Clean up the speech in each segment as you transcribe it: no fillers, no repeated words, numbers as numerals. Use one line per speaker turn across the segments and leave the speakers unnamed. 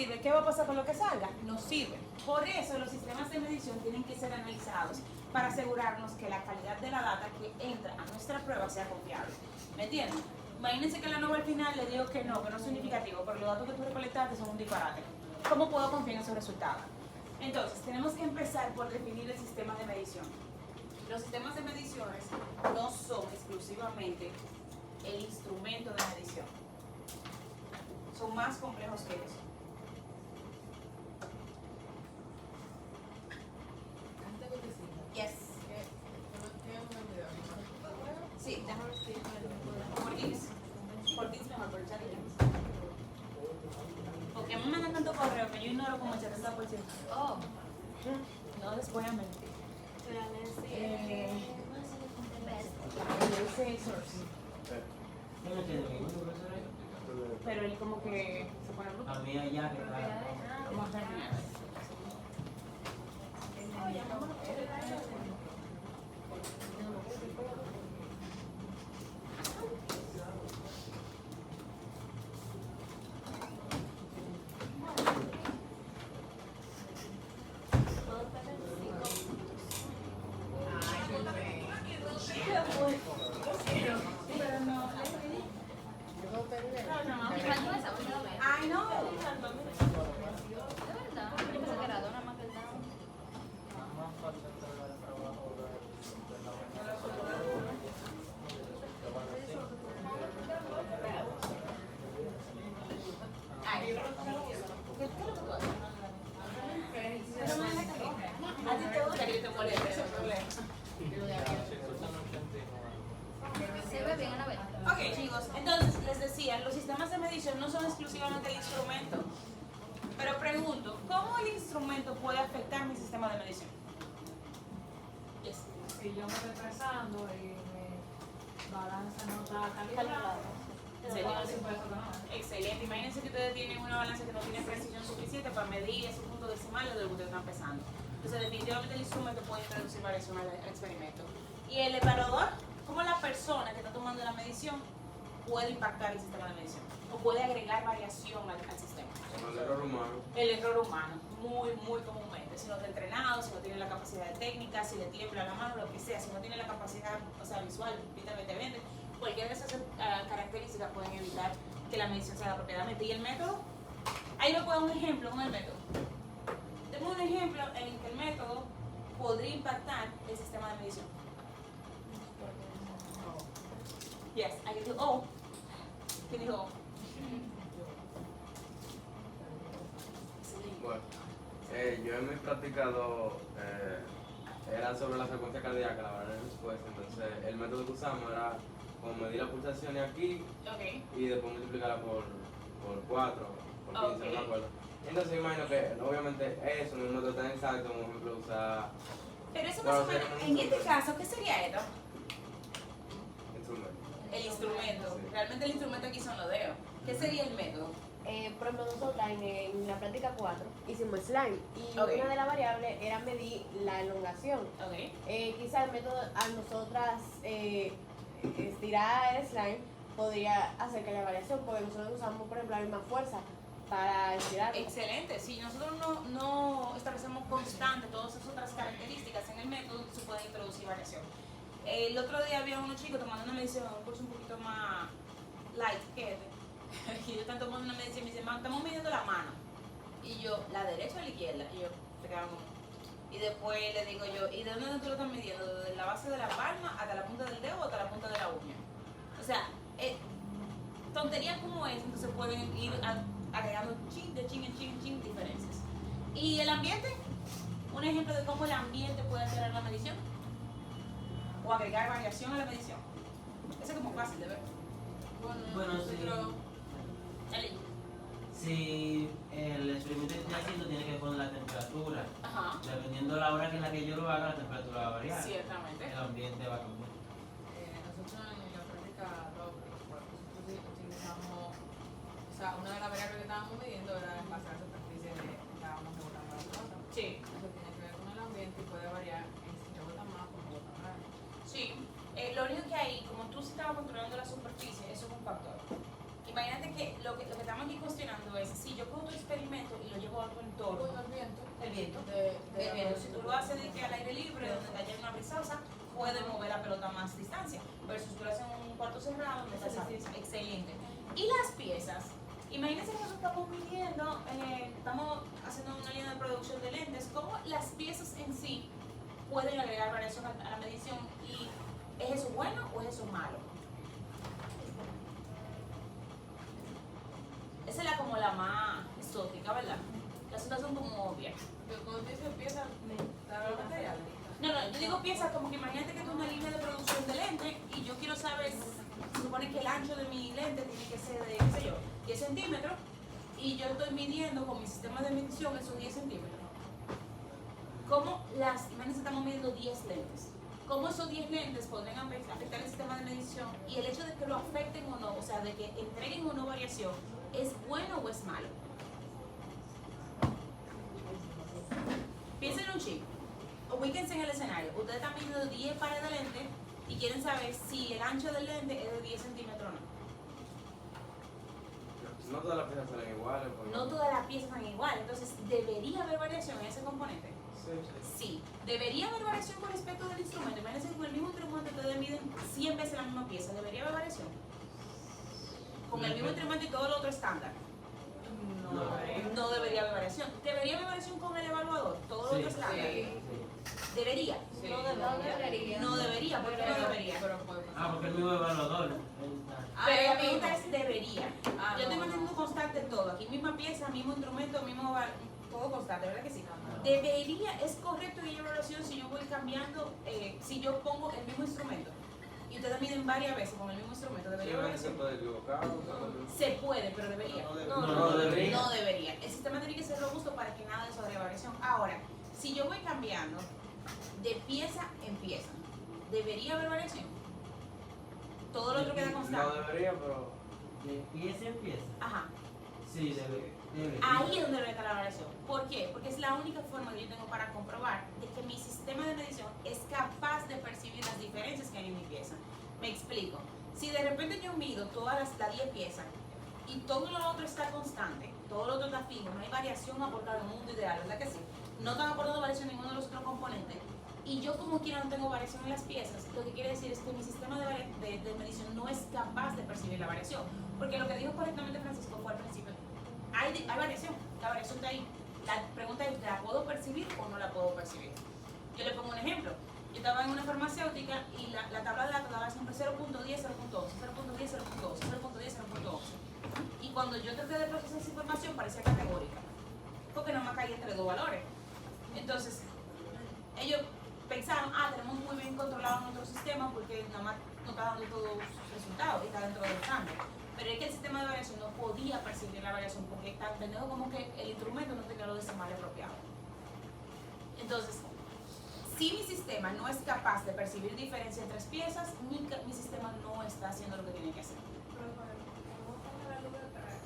sirve, ¿qué va a pasar con lo que salga? No sirve. Por eso los sistemas de medición tienen que ser analizados para asegurarnos que la calidad de la data que entra a nuestra prueba sea confiable. ¿Me entienden? Imagínense que la nova al final le digo que no es significativo, pero los datos que tú recolectaste son un disparate. ¿Cómo puedo confiar en esos resultados? Entonces, tenemos que empezar por definir el sistema de medición. Los sistemas de mediciones no son exclusivamente el instrumento de medición. Son más complejos que eso. Yes. Sí, por Teams. Por Teams mejor, por chat. Porque a mí me mandan tanto correo que yo ignoro como el 70%.
Oh.
No les voy a mentir. Pero él como que se pone bruto.
A mí allá que está.
Vamos a terminar. I know.
¿De verdad? Yo pensé que era dos, nada más que el down.
Ay, ¿qué es lo que tú haces? A ti te gusta que yo te moleste, ese es el problema.
Se ve bien a la vez.
Ok, chicos, entonces les decía, los sistemas de medición no son exclusivamente el instrumento. Pero pregunto, ¿cómo el instrumento puede afectar mi sistema de medición? Yes.
Si yo me estoy estresando y mi balanza no está calibrada,
Excelente.
puedo decir por eso que no.
Excelente. Imagínense que ustedes tienen una balanza que no tiene precisión suficiente para medir ese punto decimal de lo que ustedes están pesando. Entonces, definitivamente el instrumento puede introducir variación al experimento. Y el evaluador, ¿cómo la persona que está tomando la medición puede impactar el sistema de medición? O puede agregar variación al sistema.
Con el error humano.
El error humano, muy comúnmente. Si no está entrenado, si no tiene la capacidad de técnica, si le tiembla la mano, lo que sea, si no tiene la capacidad, o sea, visual, visualmente, cualquiera de esas características pueden evitar que la medición se haga apropiadamente. ¿Y el método? Ahí me puedo dar un ejemplo con el método. Tengo un ejemplo en el que el método podría impactar el sistema de medición. Yes, I can do O. ¿Quién dijo O?
Bueno, yo en mi practicado era sobre la frecuencia cardíaca, la verdad después. Entonces, el método que usamos era como medir las pulsaciones aquí
Ok.
y después multiplicarla por 4, por 15,
Ok.
no me acuerdo. Entonces, imagino que obviamente eso no es un método tan exacto como, por ejemplo, usar
Pero eso más o menos, en este caso, ¿qué sería esto?
instrumentos.
El instrumento.
Sí.
Realmente el instrumento aquí son los dedos. ¿Qué sería el método?
Por ejemplo, nosotros en la práctica 4 hicimos slime y
Ok.
una de las variables era medir la elongación.
Ok.
Quizá el método a nosotras estirar el slime podría hacer que haya variación, porque nosotros usamos, por ejemplo, la misma fuerza para estirar.
Excelente. Si nosotros no establecemos constante todas esas otras características en el método, se puede introducir variación. El otro día había unos chicos tomando una medición, un curso un poquito más light que este. Y ellos están tomando una medición y me dicen, "Ma, estamos midiendo la mano." Y yo, ¿la derecha o la izquierda? Y yo, se quedaron como. Y después le digo yo, ¿y de dónde tú lo estás midiendo? ¿Desde la base de la palma hasta la punta del dedo o hasta la punta de la uña? O sea, tonterías como esa, entonces pueden ir agregando chin diferencias. ¿Y el ambiente? Un ejemplo de cómo el ambiente puede alterar la medición o agregar variación a la medición. Eso es como fácil de ver.
Bueno, sí.
Eli.
Si el experimento que estoy haciendo tiene que ver con la temperatura,
Ajá.
dependiendo de la hora en la que yo lo haga, la temperatura va a variar.
Ciertamente.
El ambiente va a cambiar.
Nosotros en la práctica nosotros utilizamos, o sea, una de las variables que estábamos midiendo era en base a la superficie de que estábamos rebotando la pelota.
Sí.
Eso tiene que ver con el ambiente y puede variar en si rebota más o rebota más.
Sí. Lo único que hay, como tú sí estabas controlando la superficie, eso es un factor. Imagínate que lo que estamos aquí cuestionando es si yo cojo tu experimento y lo llevo a otro entorno,
Con el viento.
el viento,
De
el viento, si tú lo haces de que al aire libre, donde haya una brisosa, puede mover la pelota a más distancia, versus tú lo haces en un cuarto cerrado donde está esa brisa. Excelente. Y las piezas, imagínense que nosotros estamos midiendo, estamos haciendo una línea de producción de lentes, cómo las piezas en sí pueden agregar variación a la medición, y ¿es eso bueno o es eso malo? Esa es como la más exótica, ¿verdad? Las otras son como obvias.
Pero cuando dice pieza, ¿está el material?
No, yo digo piezas como que imagínate que tú una línea de producción de lente y yo quiero saber, se supone que el ancho de mi lente tiene que ser de, qué sé yo, 10 centímetros, y yo estoy midiendo con mi sistema de medición esos 10 centímetros. ¿Cómo imagínense, estamos midiendo 10 lentes? ¿Cómo esos 10 lentes podrían afectar el sistema de medición? Y el hecho de que lo afecten o no, o sea, de que entreguen o no variación, ¿es bueno o es malo? Piensen en un chip. Ubíquense en el escenario. Ustedes están midiendo 10 pares de lentes y quieren saber si el ancho del lente es de 10 centímetros o no.
No todas las piezas salen iguales. Porque...
No todas las piezas son iguales. Entonces, ¿debería haber variación en ese componente?
Sí, sí.
Sí. ¿Debería haber variación con respecto del instrumento? Imagínense que con el mismo instrumento ustedes miden 100 veces la misma pieza. ¿Debería haber variación? Con el mismo instrumento y todo lo otro estándar. No debería haber variación. ¿Debería haber variación con el evaluador? Todo lo otro estándar. ¿Debería?
Sí.
No debería.
No debería, ¿por qué no debería?
Pero puede pasar.
Porque el mismo evaluador.
Pero la pregunta es ¿debería?
Ah,
Yo estoy
no,
manteniendo
no.
constante todo. Aquí misma pieza, mismo instrumento, mismo todo constante, ¿verdad que sí?
Ajá.
¿Debería, es correcto que haya evaluación si yo voy cambiando, si yo pongo el mismo instrumento? Y ustedes miden varias veces con el mismo instrumento,
Sí,
¿debería haber
se
evaluación?
puede equivocar. o sea,
Se puede, pero debería.
No debería.
No debería. El sistema tiene que ser robusto para que nada de eso haya variación. Ahora, si yo voy cambiando de pieza en pieza, ¿debería haber variación? Todo lo otro queda
No
constante.
debería, pero...
De pieza en pieza.
Ajá.
Sí, debe.
Ahí es donde debe estar la variación. ¿Por qué? Porque es la única forma que yo tengo para comprobar de que mi sistema de medición es capaz de percibir las diferencias que hay en mi pieza. Me explico. Si de repente yo mido todas las 10 piezas y todo lo otro está constante, todo lo otro está fijo, no hay variación aportada en un mundo ideal, ¿verdad que sí? No están aportando variación en ninguno de los otros componentes, y yo como quiera no tengo variación en las piezas, lo que quiere decir es que mi sistema de medición no es capaz de percibir la variación. Porque lo que dijo correctamente Francisco fue al principio, hay variación, la variación está ahí. La pregunta es, ¿la puedo percibir o no la puedo percibir? Yo le pongo un ejemplo. Yo estaba en una farmacéutica y la tabla de datos daba siempre 0.10, 0.11, 0.10, 0.11, 0.10, 0.11. Y cuando yo traté de procesar esa información parecía categórica, porque nada más caía entre dos valores. Entonces, ellos pensaron, tenemos muy bien controlado nuestro sistema porque nada más nos está dando todos los resultados y está dentro del estándar. Pero es que el sistema de variación no podía percibir la variación porque está entendido como que el instrumento no tenía los decimales apropiados. Entonces, si mi sistema no es capaz de percibir diferencia entre piezas, mi sistema no está haciendo lo que tiene que hacer.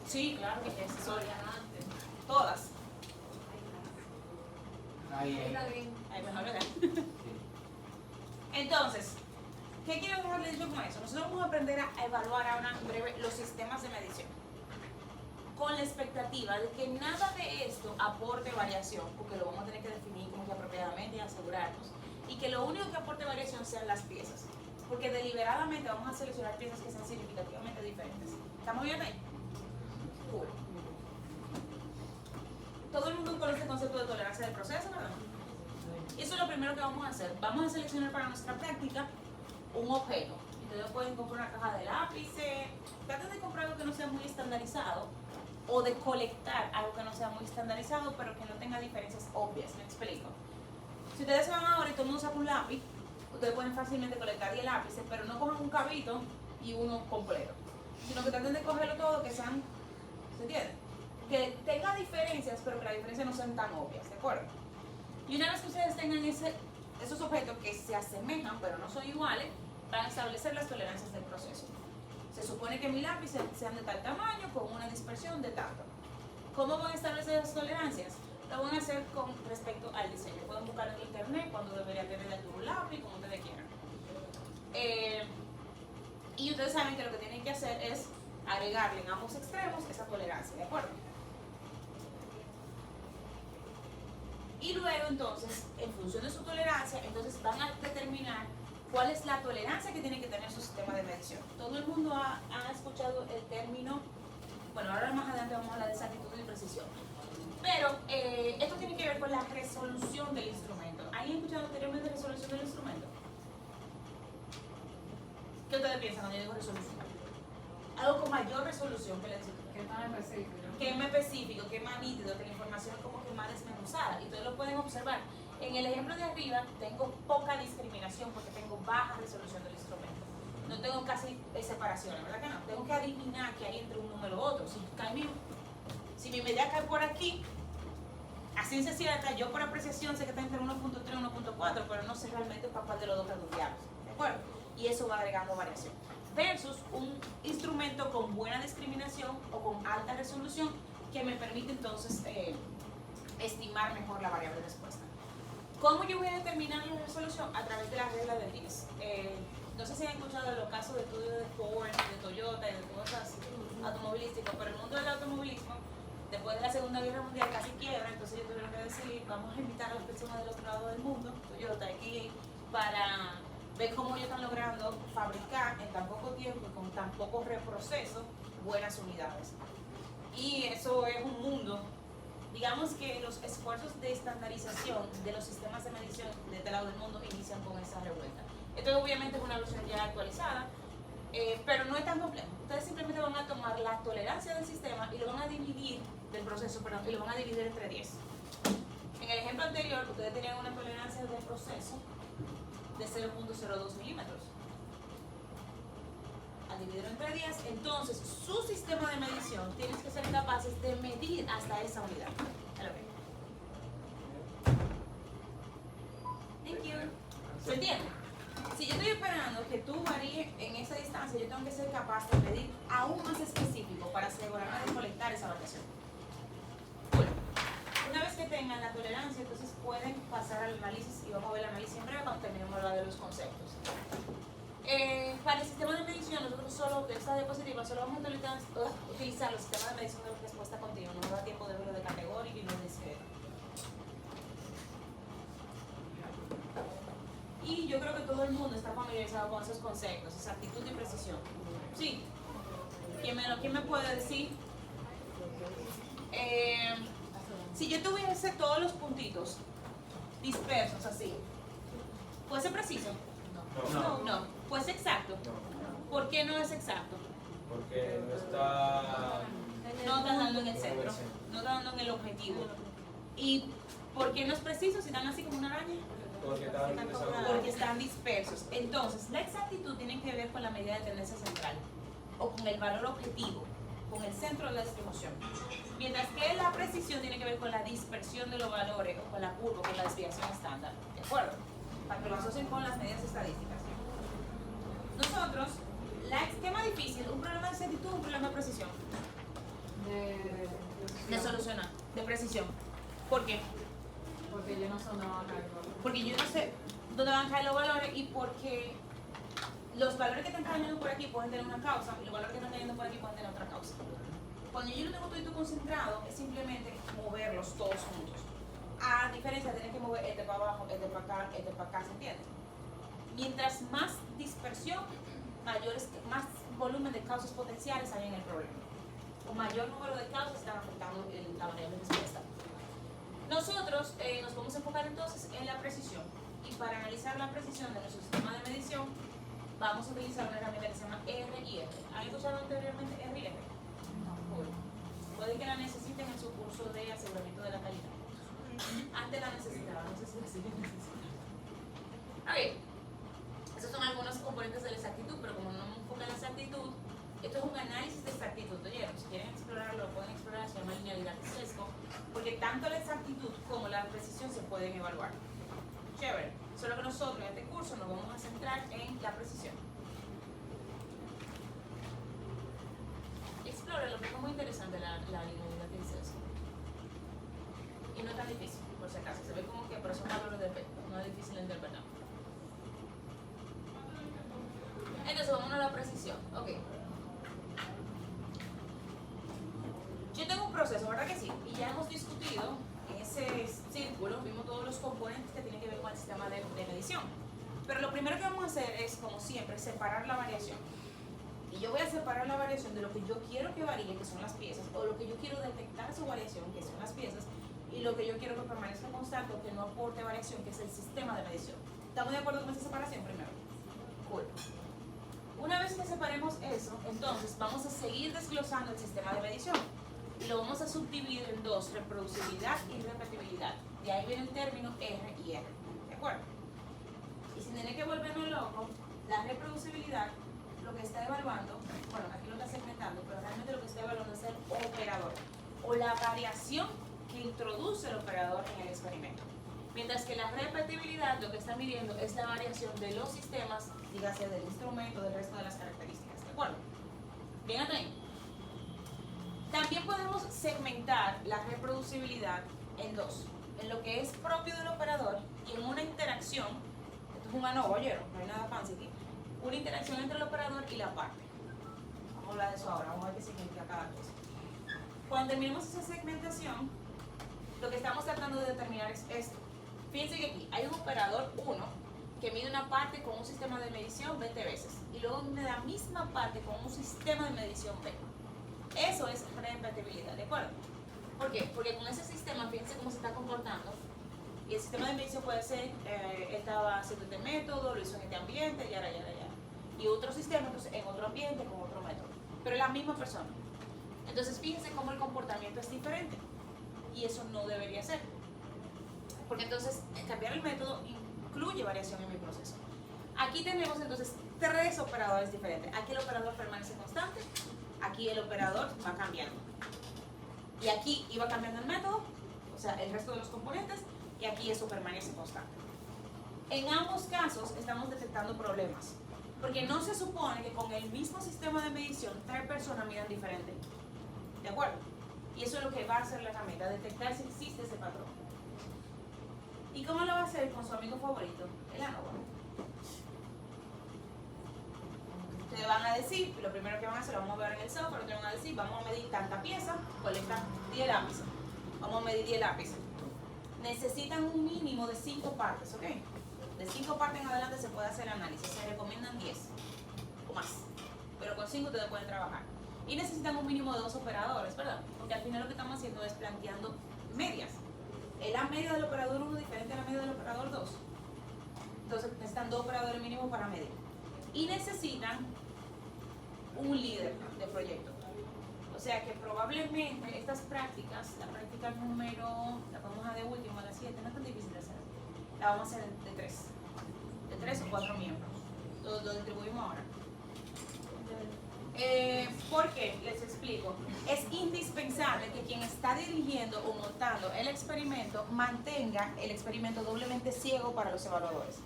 Sí, claro que es. Todas.
Ahí.
Ahí mejor, ¿verdad?
Sí.
Entonces, ¿qué quiero dejarle dicho con eso? Nosotros vamos a aprender a evaluar ahora en breve los sistemas de medición, con la expectativa de que nada de esto aporte variación, porque lo vamos a tener que definir como que apropiadamente y asegurarnos, y que lo único que aporte variación sean las piezas, porque deliberadamente vamos a seleccionar piezas que sean significativamente diferentes. ¿Estamos bien ahí? Cool. Todo el mundo conoce el concepto de tolerancia del proceso, ¿verdad? Eso es lo primero que vamos a hacer. Vamos a seleccionar para nuestra práctica un objeto. Ustedes pueden comprar una caja de lápices. Traten de comprar algo que no sea muy estandarizado o de colectar algo que no sea muy estandarizado pero que no tenga diferencias obvias. Me explico. Si ustedes se van ahora y todo el mundo saca un lápiz, ustedes pueden fácilmente colectar 10 lápices, pero no cojan un cabito y uno completo, sino que traten de cogerlo todo, que sean, ¿se entiende? Que tenga diferencias, pero que las diferencias no sean tan obvias, ¿de acuerdo? Y una vez que ustedes tengan esos objetos que se asemejan, pero no son iguales, van a establecer las tolerancias del proceso. Se supone que mis lápices sean de tal tamaño, con una dispersión de tanto. ¿Cómo van a establecer las tolerancias? Lo van a hacer con respecto al diseño. Pueden buscar en internet cuando debería tener un lápiz, como ustedes quieran. Y ustedes saben que lo que tienen que hacer es agregarle en ambos extremos esa tolerancia, ¿de acuerdo? Y luego entonces, en función de su tolerancia, entonces van a determinar cuál es la tolerancia que tiene que tener su sistema de medición. Todo el mundo ha escuchado el término, bueno, ahora más adelante vamos a hablar de exactitud y precisión. Pero esto tiene que ver con la resolución del instrumento. ¿Alguien ha escuchado anteriormente resolución del instrumento? ¿Qué ustedes piensan cuando yo digo resolución? Algo con mayor resolución que le decimos.
¿Qué tan específico?
Que es más específico, que es más nítido, que la información es como que más desmenuzada. Y ustedes lo pueden observar. En el ejemplo de arriba tengo poca discriminación porque tengo baja resolución del instrumento. No tengo casi separaciones, ¿verdad que no? Tengo que adivinar qué hay entre un número u otro. Si mi medida cae por aquí, a ciencia cierta, yo por apreciación sé que está entre 1.3 y 1.4, pero no sé realmente para cuál de los dos redondeados. ¿De acuerdo? Y eso va agregando variación. Versus un instrumento con buena discriminación o con alta resolución que me permite entonces estimar mejor la variable de respuesta. ¿Cómo yo voy a determinar la resolución? A través de la regla de 10. No sé si han escuchado de los casos de estudios de Ford, de Toyota y de cosas automovilísticas, pero el mundo del automovilismo, después de la Segunda Guerra Mundial, casi quiebra, entonces ellos tuvieron que decir, vamos a invitar a las personas del otro lado del mundo, Toyota aquí, para ver cómo ellos están logrando fabricar en tan poco tiempo y con tan poco reproceso buenas unidades. Y eso es un mundo. Digamos que los esfuerzos de estandarización de los sistemas de medición de este lado del mundo inician con esa revuelta. Esto obviamente es una versión ya actualizada, pero no es tan complejo. Ustedes simplemente van a tomar la tolerancia del sistema y lo van a dividir del proceso, perdón, y lo van a dividir entre 10. En el ejemplo anterior, ustedes tenían una tolerancia del proceso de 0.02 milímetros. Al dividirlo entre 10, entonces su sistema de medición tienes que ser capaces de medir hasta esa unidad. Thank you. ¿Se entiende? Si yo estoy esperando que tú varíes en esa distancia, yo tengo que ser capaz de medir aún más específico para asegurarme de colectar esa variación. Bueno, una vez que tengan la tolerancia, entonces pueden pasar al análisis y vamos a ver el análisis en breve cuando terminemos de hablar de los conceptos. Para el sistema de medición, nosotros solo, de esta diapositiva, solo vamos a utilizar los sistemas de medición de respuesta continua. No nos da tiempo de verlo de categórico y no de discreto. Y yo creo que todo el mundo está familiarizado con esos conceptos, exactitud y precisión. Sí. ¿Quién me puede decir? Si yo tuviese todos los puntitos dispersos así, ¿puede ser preciso? No. ¿Pues exacto? ¿Por qué no es exacto?
Porque no está...
No está dando en el centro, no está dando en el objetivo. ¿Y por qué no es preciso si están así como una araña? Porque están dispersos. Entonces, la exactitud tiene que ver con la medida de tendencia central o con el valor objetivo, con el centro de la distribución. Mientras que la precisión tiene que ver con la dispersión de los valores o con la curva, con la desviación estándar. ¿De acuerdo? Para que lo asocien con las medidas estadísticas. Nosotros, ¿qué más difícil? ¿Un problema de exactitud o un problema de precisión? De solucionar, de precisión. ¿Por qué?
Porque yo no sé dónde van a caer los valores.
Porque yo no sé dónde van a caer los valores y porque los valores que están cayendo por aquí pueden tener una causa y los valores que están cayendo por aquí pueden tener otra causa. Cuando yo lo tengo todo concentrado, es simplemente moverlos todos juntos. A diferencia de tener que mover este para abajo, este para acá, ¿se entiende? Mientras más dispersión, más volumen de causas potenciales hay en el problema. O mayor número de causas están afectando la variable de respuesta. Nosotros nos vamos a enfocar entonces en la precisión. Y para analizar la precisión de nuestro sistema de medición, vamos a utilizar una herramienta que se llama RIR. ¿Han escuchado anteriormente RIR? No. Bueno, puede que la necesiten en su curso de aseguramiento de la calidad. Antes la necesitaba, no sé si la siguen necesitando. Ok, esos son algunos componentes de la exactitud, pero como no me enfoca en la exactitud, esto es un análisis de exactitud. ¿Oyeron? Si quieren explorarlo, lo pueden explorar, se llama linealidad de sesgo, porque tanto la exactitud como la precisión se pueden evaluar. Chévere. Solo que nosotros en este curso nos vamos a centrar en la precisión. Explóralo, porque es muy interesante la linealidad de sesgo. Y no es tan difícil, por si acaso. Se ve como que, pero son valores de efecto, no es difícil de interpretar. Entonces, vamos a la precisión. Ok. Yo tengo un proceso, ¿verdad que sí? Y ya hemos discutido en ese círculo, vimos todos los componentes que tienen que ver con el sistema de medición. Pero lo primero que vamos a hacer es, como siempre, separar la variación. Y yo voy a separar la variación de lo que yo quiero que varíe, que son las piezas, o lo que yo quiero detectar su variación, que son las piezas, y lo que yo quiero que permanezca constante o que no aporte variación, que es el sistema de medición. ¿Estamos de acuerdo con esa separación primero? Cool. Una vez que separemos eso, entonces vamos a seguir desglosando el sistema de medición. Y lo vamos a subdividir en dos, reproducibilidad y repetibilidad. De ahí viene el término R y R. ¿De acuerdo? Y sin tener que volvernos locos, la reproducibilidad lo que está evaluando, bueno, aquí lo está segmentando, pero realmente lo que está evaluando es el operador o la variación que introduce el operador en el experimento. Mientras que la repetibilidad lo que está midiendo es la variación de los sistemas, dígase del instrumento, del resto de las características. ¿De acuerdo? Bien, hasta ahí. También podemos segmentar la reproducibilidad en dos, en lo que es propio del operador y en una interacción. Esto es un ANOVA, ¿oyeron? No hay nada fancy aquí. Una interacción entre el operador y la parte. Vamos a hablar de eso ahora, vamos a ver qué significa cada cosa. Cuando terminemos esa segmentación, lo que estamos tratando de determinar es esto. Fíjense que aquí hay un operador 1 que mide una parte con un sistema de medición 20 veces y luego mide la misma parte con un sistema de medición B. Eso es repetibilidad, ¿de acuerdo? ¿Por qué? Porque con ese sistema, fíjense cómo se está comportando. Y el sistema de medición puede ser, él estaba haciendo este método, lo hizo en este ambiente, ya. Y otro sistema, entonces, en otro ambiente, con otro método. Pero es la misma persona. Entonces, fíjense cómo el comportamiento es diferente. Y eso no debería ser. Porque entonces, cambiar el método incluye variación en mi proceso. Aquí tenemos entonces tres operadores diferentes. Aquí el operador permanece constante. Aquí el operador va cambiando. Y aquí iba cambiando el método, o sea, el resto de los componentes, y aquí eso permanece constante. En ambos casos estamos detectando problemas, porque no se supone que con el mismo sistema de medición tres personas midan diferente. ¿De acuerdo? Y eso es lo que va a hacer la herramienta, detectar si existe ese patrón. ¿Y cómo lo va a hacer con su amigo favorito? El ANOVA. Ustedes van a decir, lo primero que van a hacer, lo vamos a ver en el software, ustedes van a decir, vamos a medir tanta pieza, colectan 10 lápices. Vamos a medir 10 lápices. Necesitan un mínimo de 5 partes, ¿ok? De 5 partes en adelante se puede hacer análisis, se recomiendan 10 o más, pero con 5 ustedes pueden trabajar. Y necesitan un mínimo de 2 operadores, ¿verdad? Porque al final lo que estamos haciendo es planteando medias. Es la media del operador 1 diferente a la media del operador 2. Entonces necesitan 2 operadores mínimos para medir. Y necesitan un líder de proyecto. O sea que probablemente estas prácticas, la práctica número, la podemos hacer de último a las 7, no es tan difícil de hacer. La vamos a hacer de 3. De 3 o 4 miembros. Lo distribuimos ahora. ¿Por qué? Les explico. Es indispensable que quien está dirigiendo o montando el experimento mantenga el experimento doblemente ciego para los evaluadores.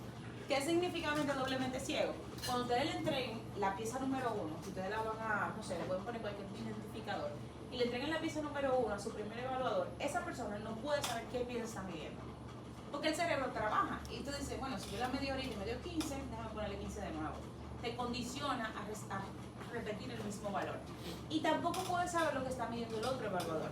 ¿Qué significa doblemente ciego? Cuando ustedes le entreguen la pieza número 1, si ustedes la van a, no sé, le pueden poner cualquier identificador, y le entreguen la pieza número 1 a su primer evaluador, esa persona no puede saber qué pieza está midiendo. Porque el cerebro trabaja. Y tú dices, bueno, si yo la medí ahorita y me dio 15, déjame ponerle 15 de nuevo. Te condiciona a repetir el mismo valor. Y tampoco puedes saber lo que está midiendo el otro evaluador.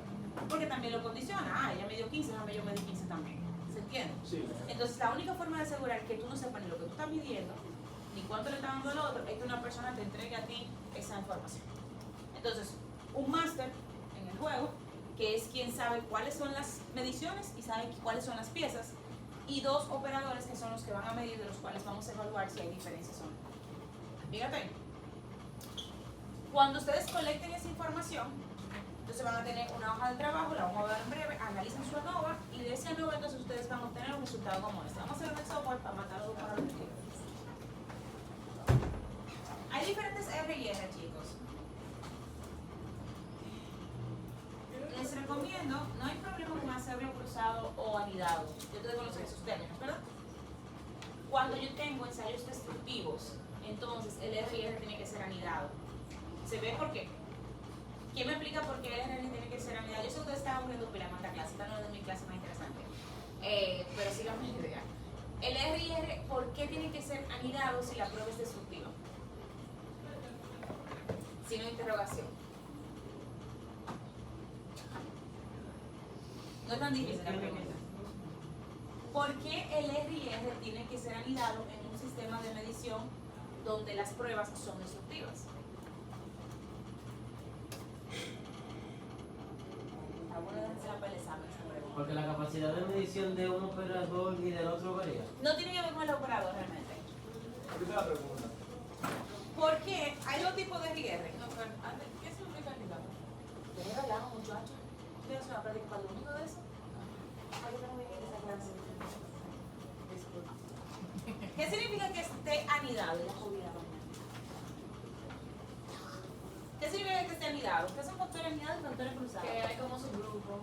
Porque también lo condiciona. Ah, ella me dio 15, déjame yo medí 15 también. ¿Se entiende?
Sí.
Entonces, la única forma de asegurar que tú no sepas ni lo que tú estás midiendo, ni cuánto le está dando al otro, es que una persona te entregue a ti esa información. Entonces, un máster en el juego, que es quien sabe cuáles son las mediciones y sabe cuáles son las piezas, y 2 operadores que son los que van a medir, de los cuales vamos a evaluar si hay diferencias o no. Fíjate, cuando ustedes colecten esa información, entonces van a tener una hoja de trabajo, la vamos a ver en breve, analicen su ANOVA, y de ese ANOVA entonces ustedes van a obtener un resultado como este. Vamos a hacer un software para matarlo para los tiros. Hay diferentes R y R, chicos. Les recomiendo, no hay problema con hacerlo cruzado o anidado. Yo te conozco esos términos, ¿verdad? Cuando yo tengo ensayos destructivos, entonces el R y R tiene que ser anidado. ¿Se ve por qué? ¿Quién me explica por qué el R y R tiene que ser anidado? Yo sé que ustedes estaban aburriendo pila en esta clase, esta no es de mi clase más interesante. Pero sigamos la idea. El R y R, ¿por qué tiene que ser anidado si la prueba es destructiva? Sin una interrogación. No es tan difícil la pregunta. ¿Por qué el RIR tiene que ser anidado en un sistema de medición donde las pruebas son destructivas?
Porque la capacidad de medición de un operador y del otro varía.
No tiene que ver con el operador realmente.
Repite la pregunta.
Porque hay dos tipos de RIR.
No, pero antes, ¿qué significa anidado?
¿Qué hablamos, muchachos? ¿Qué se va a predicar para el domingo de eso? ¿Qué significa que esté anidado? ¿Qué significa que esté anidado? ¿Qué son factores anidados y factores cruzados?
Que hay como su grupo.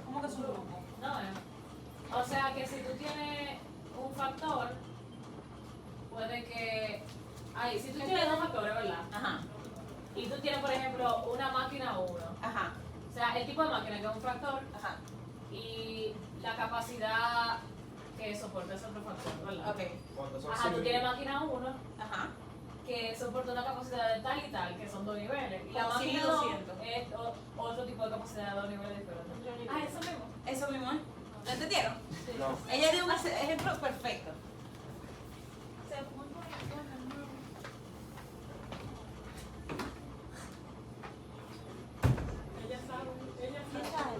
¿Cómo que es un grupo?
No, o sea que si tú tienes un factor, puede que. Ay, si tú tienes dos factores, ¿verdad?
Ajá,
Y tú tienes, por ejemplo, una máquina 1.
ajá,
O sea, el tipo de máquina que es un factor
ajá.
y la capacidad que soporta ese otro factor, ¿verdad?
Ok,
Cuando son
Ajá, tú tienes máquina 1
ajá.
que soporta una capacidad de tal y tal, que son 2 niveles. Y la
Como 100 y
máquina 2
200.
es otro tipo de capacidad de 2 niveles diferentes. Ah, eso mismo.
Eso mismo, ¿eh? ¿Lo entendieron?
No.
Ella dio un ejemplo perfecto.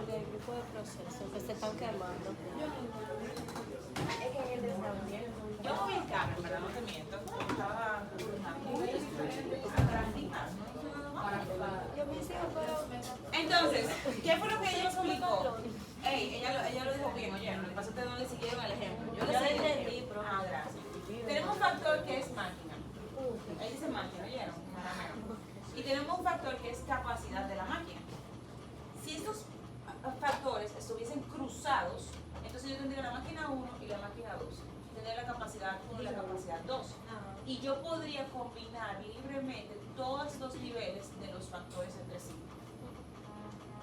Del grupo de proceso que se están quemando. Es que él está bien.
Yo voy al carro, en verdad, no te miento. Estaba
Yo me hice, pero
Entonces, ¿qué fue lo que ella explicó? Ey, ella lo dijo bien, oye, lo que pasa es que no le siguieron el ejemplo. Yo le
Yo
seguí el
entendí,
ejemplo.
pero-
Ah, gracias. Tenemos un factor que es máquina. Ahí dice máquina, ¿oyeron? Y tenemos un factor que es capacidad de la máquina. Si estos factores estuviesen cruzados, entonces yo tendría la máquina 1 y la máquina 2. Tendría la capacidad 1 y la capacidad 2. Y yo podría combinar libremente todos los niveles de los factores entre sí.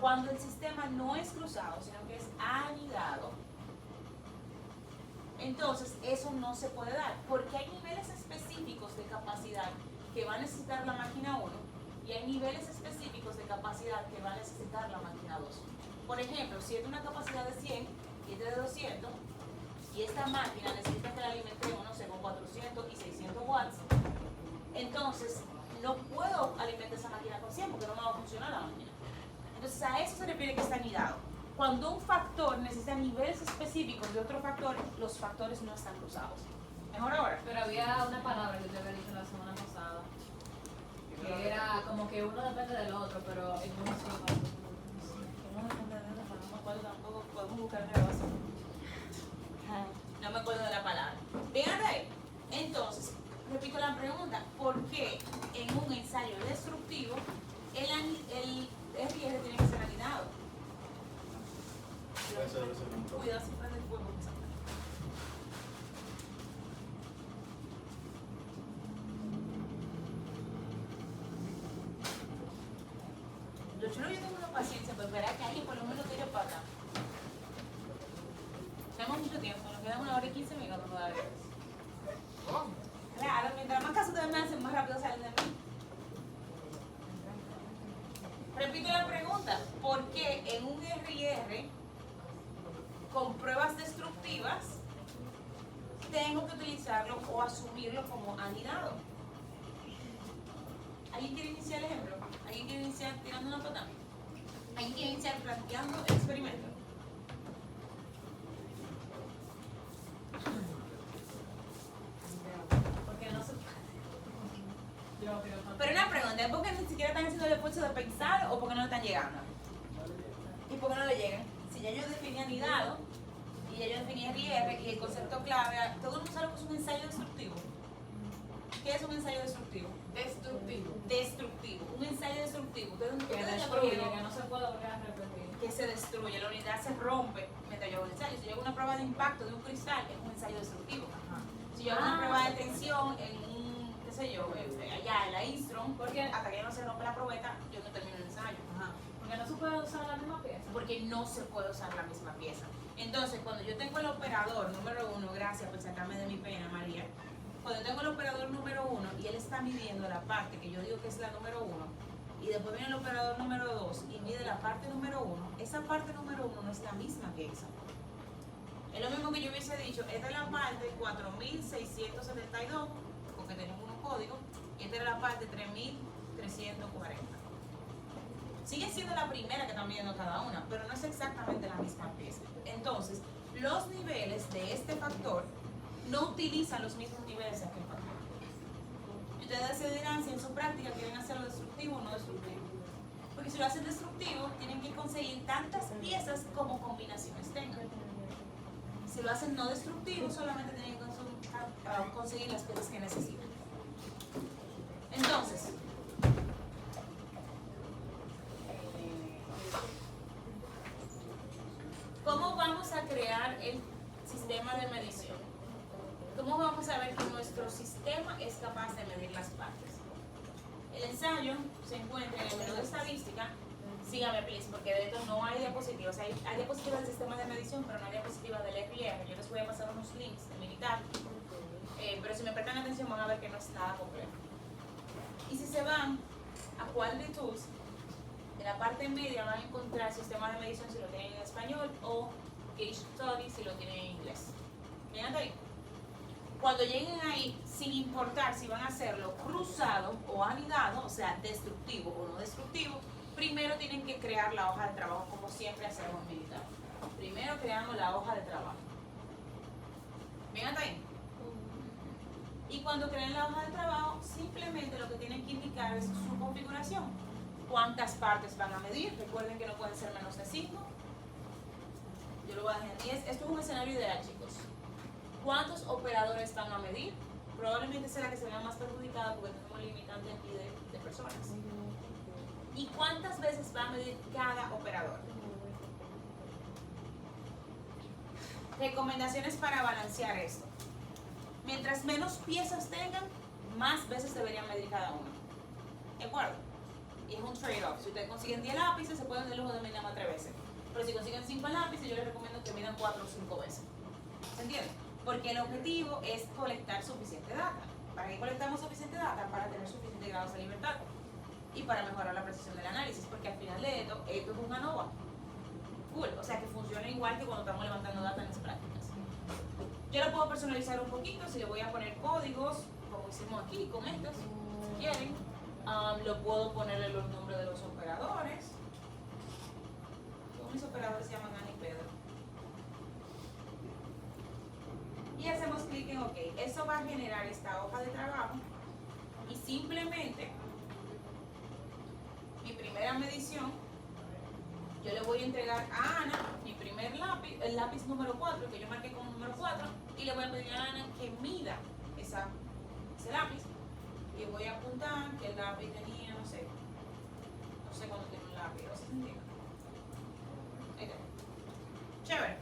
Cuando el sistema no es cruzado, sino que es anidado, entonces eso no se puede dar, porque hay niveles específicos de capacidad que va a necesitar la máquina 1 y hay niveles específicos de capacidad que va a necesitar la máquina 2. Por ejemplo, si es de una capacidad de 100 y es de 200, y esta máquina necesita que la alimentemos, no sé, con 400 y 600 watts, entonces no puedo alimentar esa máquina con 100 porque no me va a funcionar la máquina. Entonces a eso se refiere que está anidado. Cuando un factor necesita niveles específicos de otro factor, los factores no están cruzados. ¿Mejor ahora?
Pero había una palabra que te había dicho la semana pasada, que era como que uno depende del otro, pero en una sola parte.
No me acuerdo tampoco, podemos buscar en grabación. No me acuerdo de la palabra. Fíjate ahí. Entonces, repito la pregunta, ¿por qué en un ensayo destructivo el RIR tiene que ser anidado?
Eso debe ser un
Cuidado si prende el fuego. Yo chulo, yo tengo una paciencia, pero verá que alguien por lo menos tire para acá. Tenemos mucho tiempo, nos quedan 1 hora y 15 minutos todavía. Claro, mientras más caso ustedes me hacen, más rápido salen de mí. Repito la pregunta, ¿por qué en un RIR con pruebas destructivas tengo que utilizarlo o asumirlo como anidado? ¿Alguien quiere iniciar el ejemplo? ¿Alguien quiere iniciar tirando una patada? ¿Alguien quiere iniciar planteando el experimento?
Porque no se puede.
Pero una pregunta, ¿es porque ni siquiera están haciendo el esfuerzo de pensar o porque no le están llegando? ¿Y por qué no le llegan? Si ya yo definí anidado y ya yo definí RIR y el concepto clave, ¿todo el mundo sabe lo que es un ensayo destructivo? ¿Qué es un ensayo destructivo?
Destructivo.
Destructivo, un ensayo destructivo. Ustedes
Que
ya
destruye,
cogieron
que no se puede volver a repetir.
que se destruye, la unidad se rompe mientras yo hago el ensayo. Si yo hago una prueba de impacto de un cristal, es un ensayo destructivo. Si yo hago una prueba de tensión en un, qué sé yo, allá en la Instron, porque hasta que no se rompe la probeta, yo no termino el ensayo.
Porque no se puede usar la misma pieza.
Porque no se puede usar la misma pieza. Entonces, cuando yo tengo el operador número 1, gracias por sacarme de mi pena, María. Cuando yo tengo el operador número 1 y él está midiendo la parte que yo digo que es la número 1, y después viene el operador número 2 y mide la parte número 1, esa parte número 1 no es la misma que esa. Es lo mismo que yo hubiese dicho, esta es la parte 4672, porque tenemos unos códigos, y esta es la parte 3340. Sigue siendo la primera que están viendo cada una, pero no es exactamente la misma pieza. Entonces, los niveles de este factor no utilizan los mismos niveles de aquel factor. Y ustedes se dirán si en su práctica quieren hacerlo destructivo o no destructivo. Porque si lo hacen destructivo, tienen que conseguir tantas piezas como combinaciones tengan. Si lo hacen no destructivo, solamente tienen que conseguir las piezas que necesitan. Entonces, ¿cómo vamos a crear el sistema de medición? ¿Cómo vamos a ver que nuestro sistema es capaz de medir las partes? El ensayo se encuentra en el menú de estadística. Sígame, please, porque de esto no hay diapositivas. Hay diapositivas del sistema de medición, pero no hay diapositivas del FIR. Yo les voy a pasar unos links de militar. Pero si me prestan atención van a ver que no es nada complejo. Y si se van a Quality Tools, en la parte media van a encontrar sistema de medición si lo tienen en español o Case Study si lo tienen en inglés. ¿Miren ahí? Cuando lleguen ahí, sin importar si van a hacerlo cruzado o anidado, o sea, destructivo o no destructivo, primero tienen que crear la hoja de trabajo, como siempre hacemos en militar. Primero creamos la hoja de trabajo. ¿Miren ahí? Y cuando creen la hoja de trabajo, simplemente lo que tienen que indicar es su configuración. ¿Cuántas partes van a medir? Recuerden que no pueden ser menos de 5. Yo lo voy a dejar en 10. Esto es un escenario ideal, chicos. ¿Cuántos operadores van a medir? Probablemente sea la que se vea más perjudicada porque tenemos limitante aquí de personas. ¿Y cuántas veces va a medir cada operador? Recomendaciones para balancear esto. Mientras menos piezas tengan, más veces deberían medir cada uno. ¿De acuerdo? Y es un trade-off. Si ustedes consiguen 10 lápices, se pueden dar el lujo de medir más 3 veces. Pero si consiguen 5 lápices, yo les recomiendo que midan 4 o 5 veces. ¿Se entiende? Porque el objetivo es colectar suficiente data. ¿Para qué colectamos suficiente data? Para tener suficientes grados de libertad y para mejorar la precisión del análisis, porque al final de esto es una ANOVA. Cool. O sea que funciona igual que cuando estamos levantando data en las prácticas. Yo lo puedo personalizar un poquito, si le voy a poner códigos, como hicimos aquí con estos, si quieren. Lo puedo ponerle los nombres de los operadores. Todos mis operadores se llaman Ana y Pedro. Y hacemos clic en OK. Eso va a generar esta hoja de trabajo y simplemente mi primera medición, yo le voy a entregar a Ana mi primer lápiz, el lápiz número 4, que yo marqué como número 4, y le voy a pedir a Ana que mida ese lápiz. Y voy a apuntar que el lápiz tenía, no sé cuánto tiene un lápiz, 2 centímetros. Ahí está. Chévere.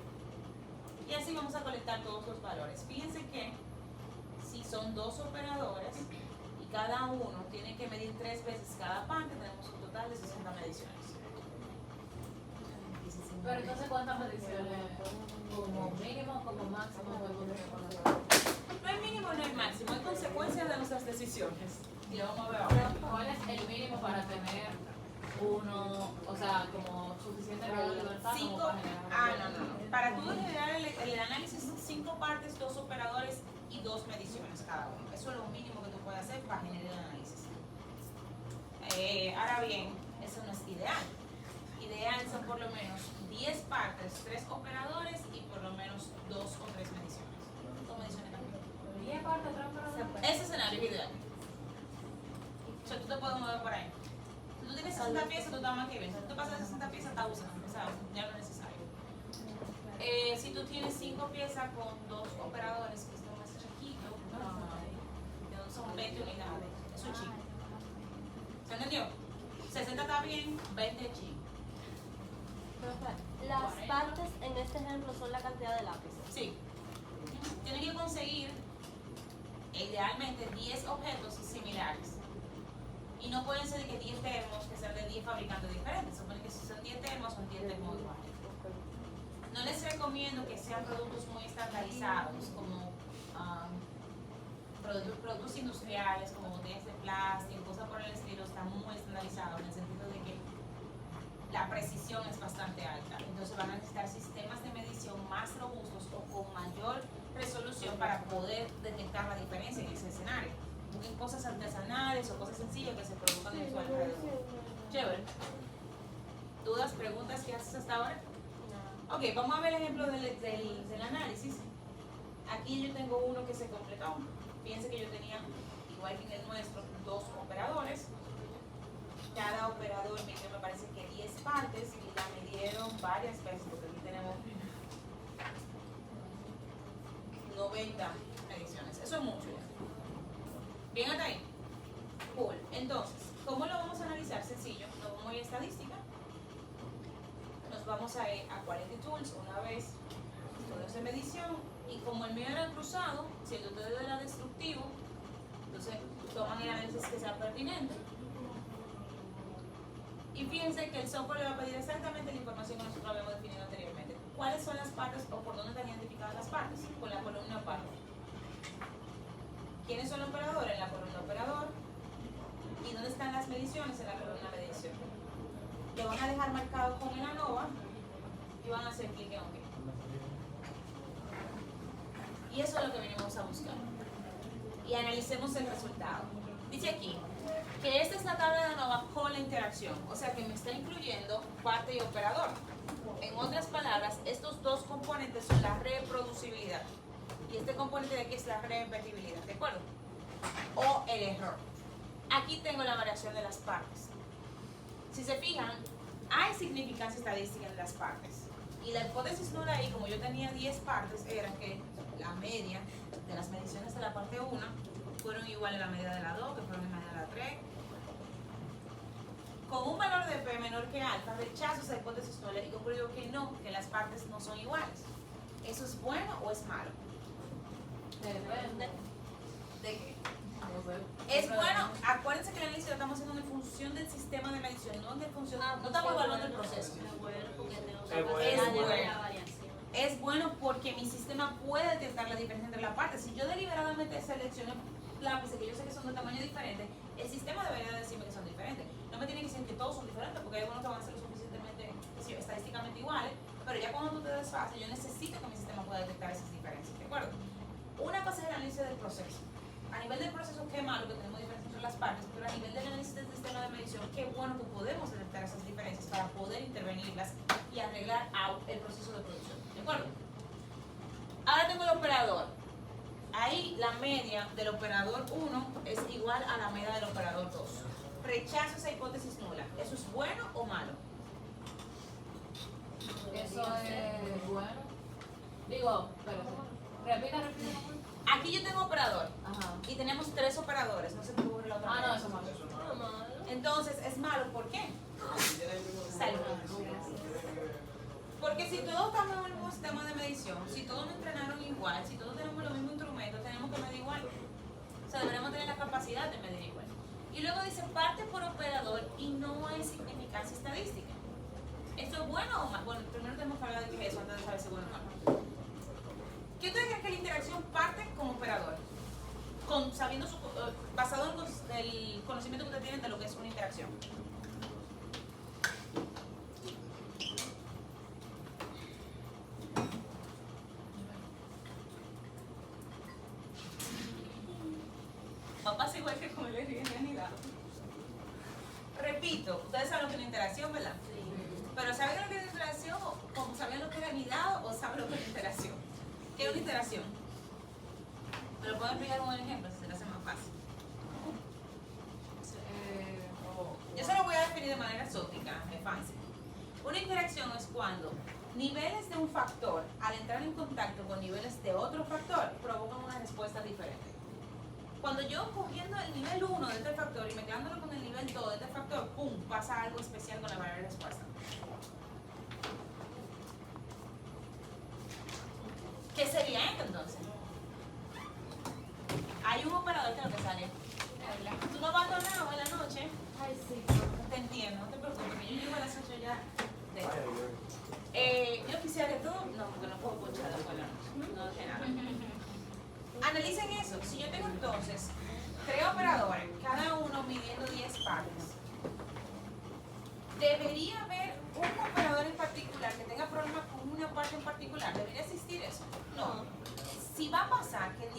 Y así vamos a colectar todos los valores. Fíjense que si son 2 operadores y cada uno tiene que medir 3 veces cada parte, tenemos un total de 60 mediciones.
Pero entonces, ¿cuántas mediciones? ¿Como mínimo, como máximo?
No hay mínimo, no hay máximo, hay consecuencias de nuestras decisiones. Y lo vamos a ver ahora.
¿Cuál es el mínimo para tener uno, o sea, como suficiente grado de libertad?
5,
como para generar
no. Para tú generar el análisis son 5 partes, 2 operadores y 2 mediciones cada uno. Eso es lo mínimo que tú puedes hacer para generar el análisis. Ahora bien, eso no es ideal. Ideal son por lo menos 10 partes, 3 operadores y por lo menos 2 o 3 mediciones. ¿Son mediciones también?
10 partes, 3 operadores.
Ese escenario es ideal. O sea, tú te puedes mover por ahí. Si tú tienes 60 piezas, tú estás más que bien. Si tú te pasas de 60 piezas, estás usando. O sea, ya no es necesario. Si tú tienes 5 piezas con 2 operadores, que esto es más chiquito, son 20 unidades. Eso es chico. ¿Se entendió? 60 está bien, 20 es chico.
Las partes en este ejemplo son la cantidad de lápices.
Sí. Tienes que conseguir idealmente 10 objetos similares. Y no pueden ser de que 10 termos que sean de 10 fabricantes diferentes. Supone que si son 10 termos, son 10 termos iguales. No les recomiendo que sean productos muy estandarizados, como productos industriales, como botellas de plástico, cosas por el estilo, están muy estandarizados en el sentido de que la precisión es bastante alta. Entonces van a necesitar sistemas de medición más robustos o poder detectar la diferencia en ese escenario. Busquen cosas artesanales o cosas sencillas que se produzcan en su alrededor. Chévere. ¿Dudas, preguntas que haces hasta ahora? Ok, vamos a ver el ejemplo del análisis. Aquí yo tengo uno que se completó. Fíjense que yo tenía, igual que en el nuestro, 2 operadores. Cada operador me dio, me parece que 10 partes y la midieron varias veces, porque aquí tenemos 90 mediciones. Eso es mucho ya. ¿Bien hasta ahí? Cool. Entonces, ¿cómo lo vamos a analizar? Sencillo. Nos vamos a ir a estadística. Nos vamos a ir a Quality Tools una vez, estudios de medición, y como el mío era cruzado, si el de ustedes era destructivo, entonces toman el análisis que sea pertinente. Y fíjense que el software le va a pedir exactamente la información que nosotros habíamos definido anteriormente. ¿Cuáles son las partes o por dónde están identificadas las partes? Con la columna parte. ¿Quiénes son los operadores? En la columna operador. ¿Y dónde están las mediciones? En la columna medición. Lo van a dejar marcado con el ANOVA y van a hacer clic en OK. Y eso es lo que venimos a buscar. Y analicemos el resultado. Dice aquí que esta es la tabla de ANOVA con la interacción, o sea que me está incluyendo parte y operador. En otras palabras, estos dos componentes son la reproducibilidad y este componente de aquí es la repetibilidad, ¿de acuerdo? O el error. Aquí tengo la variación de las partes. Si se fijan, hay significancia estadística en las partes. Y la hipótesis nula ahí, como yo tenía 10 partes, era que la media de las mediciones de la parte 1 fueron iguales a la media de la 2, que fueron iguales a la 3. Con un valor de P menor que alfa, rechazo esa hipótesis nula y concluyo que no, que las partes no son iguales. ¿Eso es bueno o es malo?
Depende.
¿De qué? Es bueno, acuérdense que el análisis lo estamos haciendo en función del sistema de medición, no en función, no estamos evaluando el proceso. Es bueno porque mi sistema puede detectar la diferencia entre las partes. Si yo deliberadamente selecciono lápices que yo sé que son de tamaño diferente, el sistema debería decirme que son diferentes. No me tiene que decir que todos son diferentes, porque hay algunos que van a ser lo suficientemente estadísticamente iguales, pero ya cuando tú te desfases, yo necesito que mi sistema pueda detectar esas diferencias, ¿de acuerdo? Una cosa es el análisis del proceso. A nivel del proceso, qué malo que tenemos diferencias entre las partes, pero a nivel del análisis del sistema de medición, qué bueno que podemos detectar esas diferencias para poder intervenirlas y arreglar el proceso de producción, ¿de acuerdo? Ahora tengo el operador. Ahí la media del operador 1 es igual a la media del operador 2. Rechazo esa hipótesis nula. ¿Eso es bueno o malo?
Eso es bueno. Digo, pero repita.
Aquí yo tengo operador
Ajá.
y tenemos 3 operadores. No se me ocurre la otra.
No, eso es malo.
Entonces, ¿es malo? ¿Por qué? Salud. Porque si todos estamos en el mismo sistema de medición, si todos nos entrenaron igual, si todos tenemos los mismos instrumentos, tenemos que medir igual. O sea, deberemos tener la capacidad de medir igual. Y luego dice parte por operador y no hay significancia estadística. ¿Esto es bueno o malo? Bueno, primero tenemos que hablar de qué es eso antes de saber si es bueno o malo. ¿Qué ustedes creen que la interacción parte como operador? Sabiendo basado en el conocimiento que ustedes tienen de lo que es una interacción. Pasa igual que con el realidad. Repito, ustedes saben lo que es una interacción, ¿verdad? Sí. Pero ¿saben lo que es una interacción? ¿O saben lo que es unidad o saben lo que es una interacción? ¿Qué es una interacción? ¿Me lo puedo explicar con un ejemplo si se le hace más fácil? Yo se lo voy a definir de manera exótica, es fácil. Una interacción es cuando niveles de un factor, al entrar en contacto con niveles de otro factor, provocan una respuesta diferente. Cuando yo cogiendo el nivel 1 de este factor y mezclándolo con el nivel 2 de este factor, ¡pum!, pasa algo especial con la variable de respuesta. ¿Qué sería esto entonces? Hay un operador que es lo que sale. Tú no vas tornado en la noche.
Ay, sí.
Te entiendo, no te preocupes, que yo llego a las 8 ya. Yo quisiera que tú, no, porque no puedo ponchar después de la noche. No de nada. Analicen eso. Si yo tengo entonces 3 operadores, cada uno midiendo 10 partes, ¿debería haber un operador en particular que tenga problemas con una parte en particular? ¿Debería existir eso? No. Si va a pasar que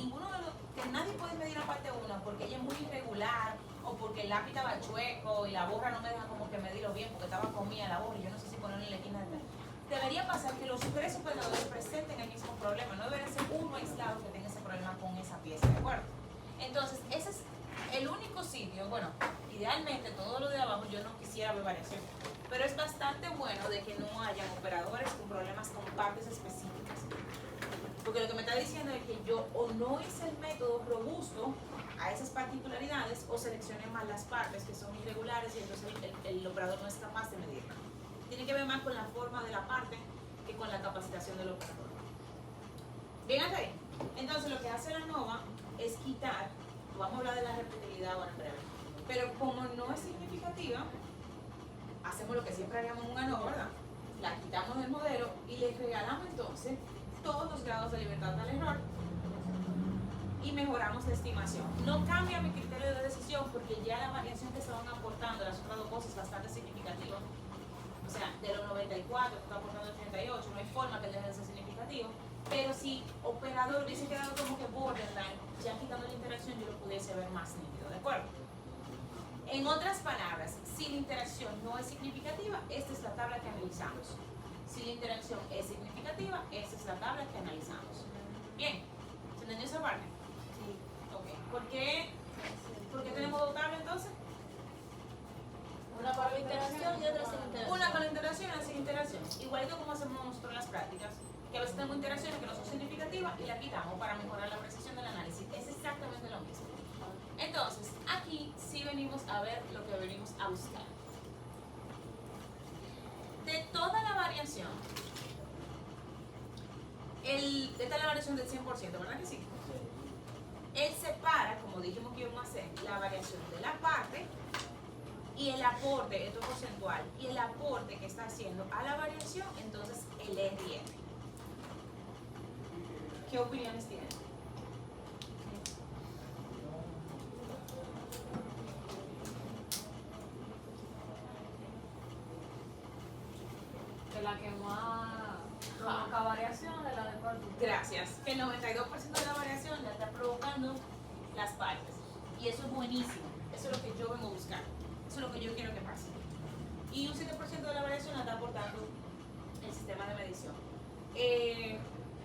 que nadie puede medir la parte 1 porque ella es muy irregular o porque el lápiz estaba chueco y la borra no me deja como que medirlo bien porque estaba comida la borra y yo no sé si ponerle en la esquina de... Debería pasar que los 3 operadores presenten el mismo problema, no debería ser uno aislado que tenga ese problema con esa pieza, ¿de acuerdo? Entonces, ese es el único sitio, bueno, idealmente todo lo de abajo yo no quisiera ver variación, pero es bastante bueno de que no hayan operadores con problemas con partes específicas. Porque lo que me está diciendo es que yo o no hice el método robusto a esas particularidades o seleccioné mal las partes que son irregulares y entonces el operador no es capaz de medirla. Tiene que ver más con la forma de la parte que con la capacitación del operador. Bien hasta ahí. Entonces lo que hace la NOVA es quitar, vamos a hablar de la repetibilidad ahora en breve, pero como no es significativa, hacemos lo que siempre haríamos en una NOVA, ¿verdad? La quitamos del modelo y le regalamos entonces todos los grados de libertad al error y mejoramos la estimación. No cambia mi criterio de decisión porque ya la variación que estaban aportando las otras dos cosas es bastante significativa. O sea, de los 94 que está aportando el 38, no hay forma que deje de ser significativo. Pero si operador hubiese quedado como que borderline, ya quitando la interacción yo lo pudiese ver más nítido, ¿de acuerdo? En otras palabras, si la interacción no es significativa, esta es la tabla que analizamos. Si la interacción es significativa, esta es la tabla que analizamos. Bien, ¿se entendió esa parte?
Sí.
Ok. ¿Por qué tenemos dos tablas entonces?
Una para la interacción y otra sin interacción.
Una con la interacción y otra sin interacción. Igualito como hacemos nosotros en las prácticas, que a veces tenemos interacciones que no son significativas y la quitamos para mejorar la precisión del análisis. Es exactamente lo mismo. Entonces, aquí sí venimos a ver lo que venimos a buscar. De toda la variación, esta es la variación del 100%, ¿verdad que sí? Él separa, como dijimos que íbamos a hacer, la variación de la parte y el aporte, esto es porcentual, y el aporte que está haciendo a la variación, entonces el RN. ¿Qué opiniones tienen?
De la que más provoca variación de la de cuarto.
Gracias. Que el 92% de la variación la está provocando las partes. Y eso es buenísimo. Eso es lo que yo vengo a buscar. Eso es lo que yo quiero que pase. Y un 7% de la variación la está aportando el sistema de medición.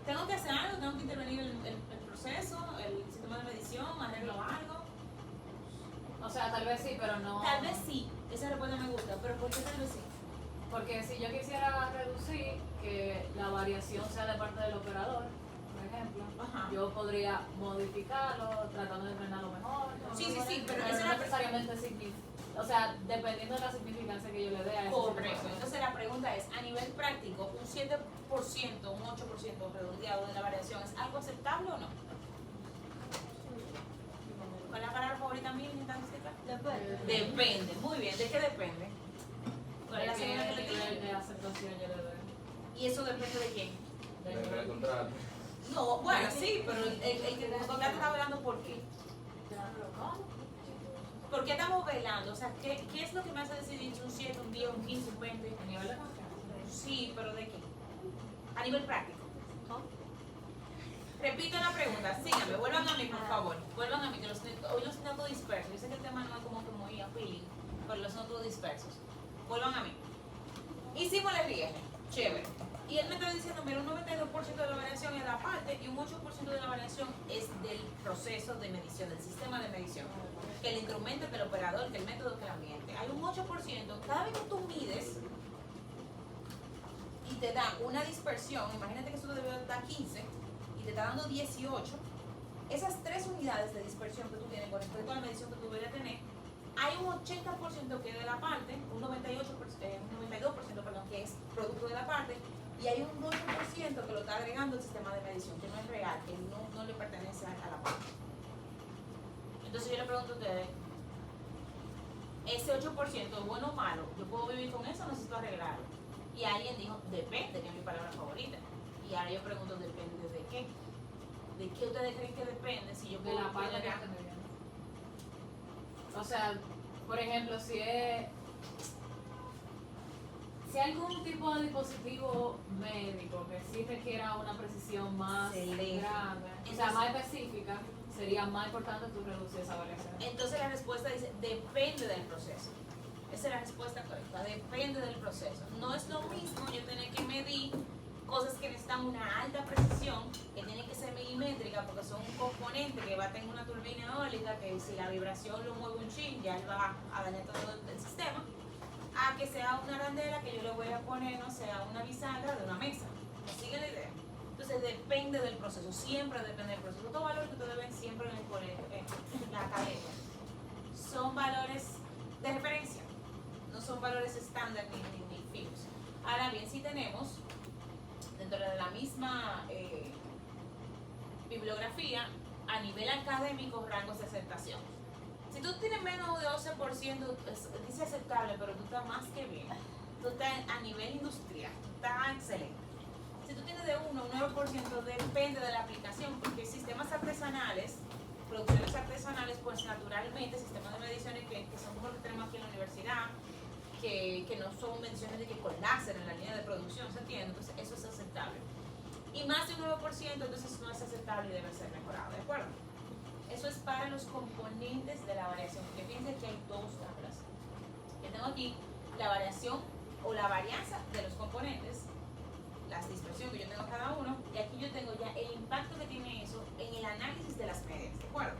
¿Tengo que hacer algo? ¿Tengo que intervenir el proceso, el sistema de medición? ¿Arreglo algo?
O sea, tal vez sí, pero no.
Tal vez sí. Esa respuesta me gusta. ¿Pero por qué tal vez sí?
Porque si yo quisiera reducir que la variación sea de parte del operador, por ejemplo,
Ajá.
yo podría modificarlo, tratando de frenarlo mejor.
Sí, pero
no
esa es la
necesariamente o sea, dependiendo de la significancia que yo le dé a eso.
Correcto. Entonces la pregunta es, a nivel práctico, un 7%, un 8% redondeado de la variación, ¿es algo aceptable o no? ¿Cuál es la palabra favorita mía en estadística? Depende. Muy bien. ¿De qué depende? ¿Cuál es la segunda que le
nivel
dije?
de aceptación yo le doy?
¿Y eso depende de quién?
Del contrato.
No, bueno, sí, pero el que nos contrata está velando por qué.
¿Cómo?
¿Por qué estamos velando? O sea, ¿qué es lo que me hace decidir si un 7, un 10, un 15, un 20?
A nivel de confianza.
Sí, pero ¿de qué? A nivel práctico. Repito la pregunta, síganme, vuelvan a mí, por favor. Vuelvan a mí, que hoy los noto dispersos. Yo sé que el tema no es como que muy appealing, pero los noto dispersos. Vuelvan a mí. Hicimos el RIEG, chévere. Y él me está diciendo, mira, un 92% de la variación es la parte y un 8% de la variación es del proceso de medición, del sistema de medición. Que el instrumento, que el operador, que el método, que el ambiente. Hay un 8%, cada vez que tú mides y te da una dispersión, imagínate que eso debe dar 15 y te está dando 18, esas 3 unidades de dispersión que tú tienes con respecto a la medición que tú deberías tener, hay un 80% que es de la parte, un 92%, perdón, que es producto de la parte, y hay un 8% que lo está agregando el sistema de medición, que no es real, que no le pertenece a la parte. Entonces yo le pregunto a ustedes, ese 8%, bueno o malo, ¿yo puedo vivir con eso o necesito arreglarlo? Y alguien dijo, depende, que es mi palabra favorita. Y ahora yo pregunto, ¿depende de qué? ¿De qué ustedes creen que depende? Si yo
De
puedo
la parte que
agregar-
estoy midiendo. O sea, por ejemplo, si es Si hay algún tipo de dispositivo médico que sí requiera una precisión más
Excelente.
grande, o sea,
Entonces-
más específica, sería más importante tú reducir esa variación.
Entonces la respuesta dice, depende del proceso. Esa es la respuesta correcta, depende del proceso. No es lo mismo yo tener que medir cosas que necesitan una alta precisión, que tienen que ser milimétricas porque son un componente que va a tener una turbina eólica, que si la vibración lo mueve un chin, ya él va a dañar todo el sistema, a que sea una arandela que yo le voy a poner, no sé, a una bisagra de una mesa. ¿Me sigue la idea? Entonces depende del proceso, siempre depende del proceso. Estos valores que ustedes ven siempre en el colegio, en la academia, son valores de referencia, no son valores estándar ni fijos. Ahora bien, si tenemos dentro de la misma bibliografía, a nivel académico, rangos de aceptación. Si tú tienes menos de 12%, dice aceptable, pero tú estás más que bien. Tú estás a nivel industrial, tú estás excelente. Si tú tienes de 1 a un 9%, depende de la aplicación, porque sistemas artesanales, producciones artesanales, pues naturalmente, sistemas de mediciones que son como los que tenemos aquí en la universidad, que no son mediciones de que con láser en la línea de producción, ¿se entiende? Entonces eso es aceptable. Y más de un 9%, entonces no es aceptable y debe ser mejorado, ¿de acuerdo? Eso es para los componentes de la variación, porque fíjense que hay dos tablas. Yo tengo aquí la variación o la varianza de los componentes, la dispersión que yo tengo cada uno, y aquí yo tengo ya el impacto que tiene eso en el análisis de las medias, ¿de acuerdo?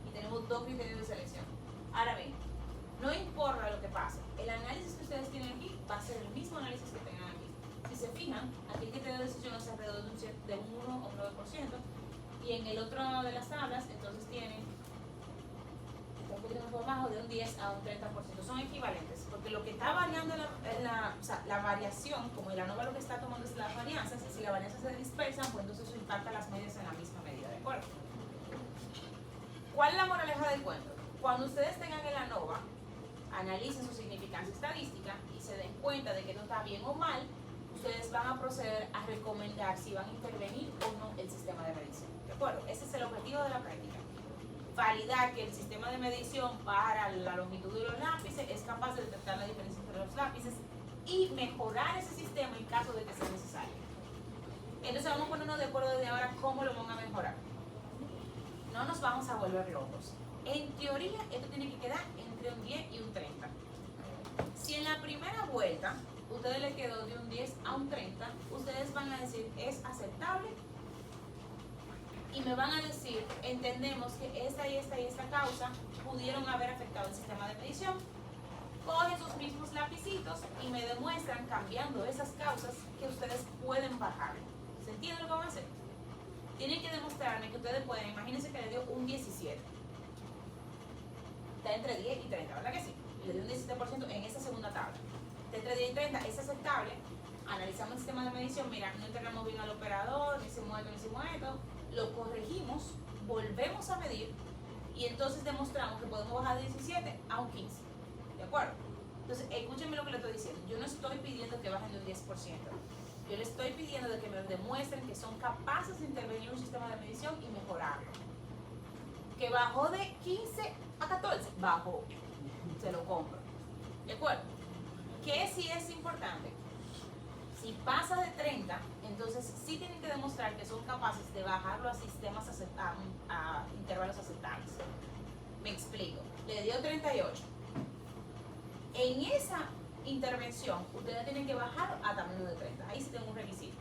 Y tenemos dos criterios de selección. Ahora bien, no importa lo que pase, el análisis que ustedes tienen aquí va a ser el mismo análisis que tengan aquí. Si se fijan, aquí el criterio de decisión es alrededor de un 1 o un 9%, y en el otro de las tablas, entonces tienen un poquito más por abajo, de un 10 a un 30%. Son equivalentes, porque lo que está variando o sea, la variación, como el ANOVA lo que está tomando es las varianzas, y si las varianzas se dispersan, pues entonces eso impacta las medias en la misma medida, ¿de acuerdo? ¿Cuál es la moraleja del cuento? Cuando ustedes tengan el ANOVA, analicen su significancia estadística y se den cuenta de que no está bien o mal, ustedes van a proceder a recomendar si van a intervenir o no el sistema de medición. ¿De acuerdo? Ese es el objetivo de la práctica. Validar que el sistema de medición para la longitud de los lápices es capaz de detectar la diferencia entre los lápices y mejorar ese sistema en caso de que sea necesario. Entonces vamos a ponernos de acuerdo desde ahora cómo lo van a mejorar. No nos vamos a volver locos. En teoría, esto tiene que quedar entre un 10 y un 30. Si en la primera vuelta ustedes le quedó de un 10 a un 30, ustedes van a decir, ¿es aceptable? Y me van a decir, entendemos que esta y esta y esta causa pudieron haber afectado el sistema de medición. Cogen sus mismos lapicitos y me demuestran, cambiando esas causas, que ustedes pueden bajar. ¿Se entiende lo que van a hacer? Tienen que demostrarme que ustedes pueden. Imagínense que le dio un 17. Está entre 10 y 30, ¿verdad que sí? Le dio un 17% en esa segunda tabla. Está entre 10 y 30, es aceptable. Analizamos el sistema de medición, mira, no integramos bien al operador, ni hicimos esto, lo corregimos, volvemos a medir y entonces demostramos que podemos bajar de 17 a un 15. ¿De acuerdo? Entonces, escúchenme lo que le estoy diciendo. Yo no estoy pidiendo que bajen de un 10%. Yo le estoy pidiendo de que me demuestren que son capaces de intervenir en un sistema de medición y mejorarlo. Que bajó de 15 a 14, bajó. Se lo compro. ¿De acuerdo? ¿Qué sí es importante? Si pasa de 30, entonces sí tienen que demostrar que son capaces de bajarlo a sistemas a intervalos aceptables. Me explico. Le dio 38. En esa intervención, ustedes tienen que bajar a tamaño de 30. Ahí sí tengo un requisito.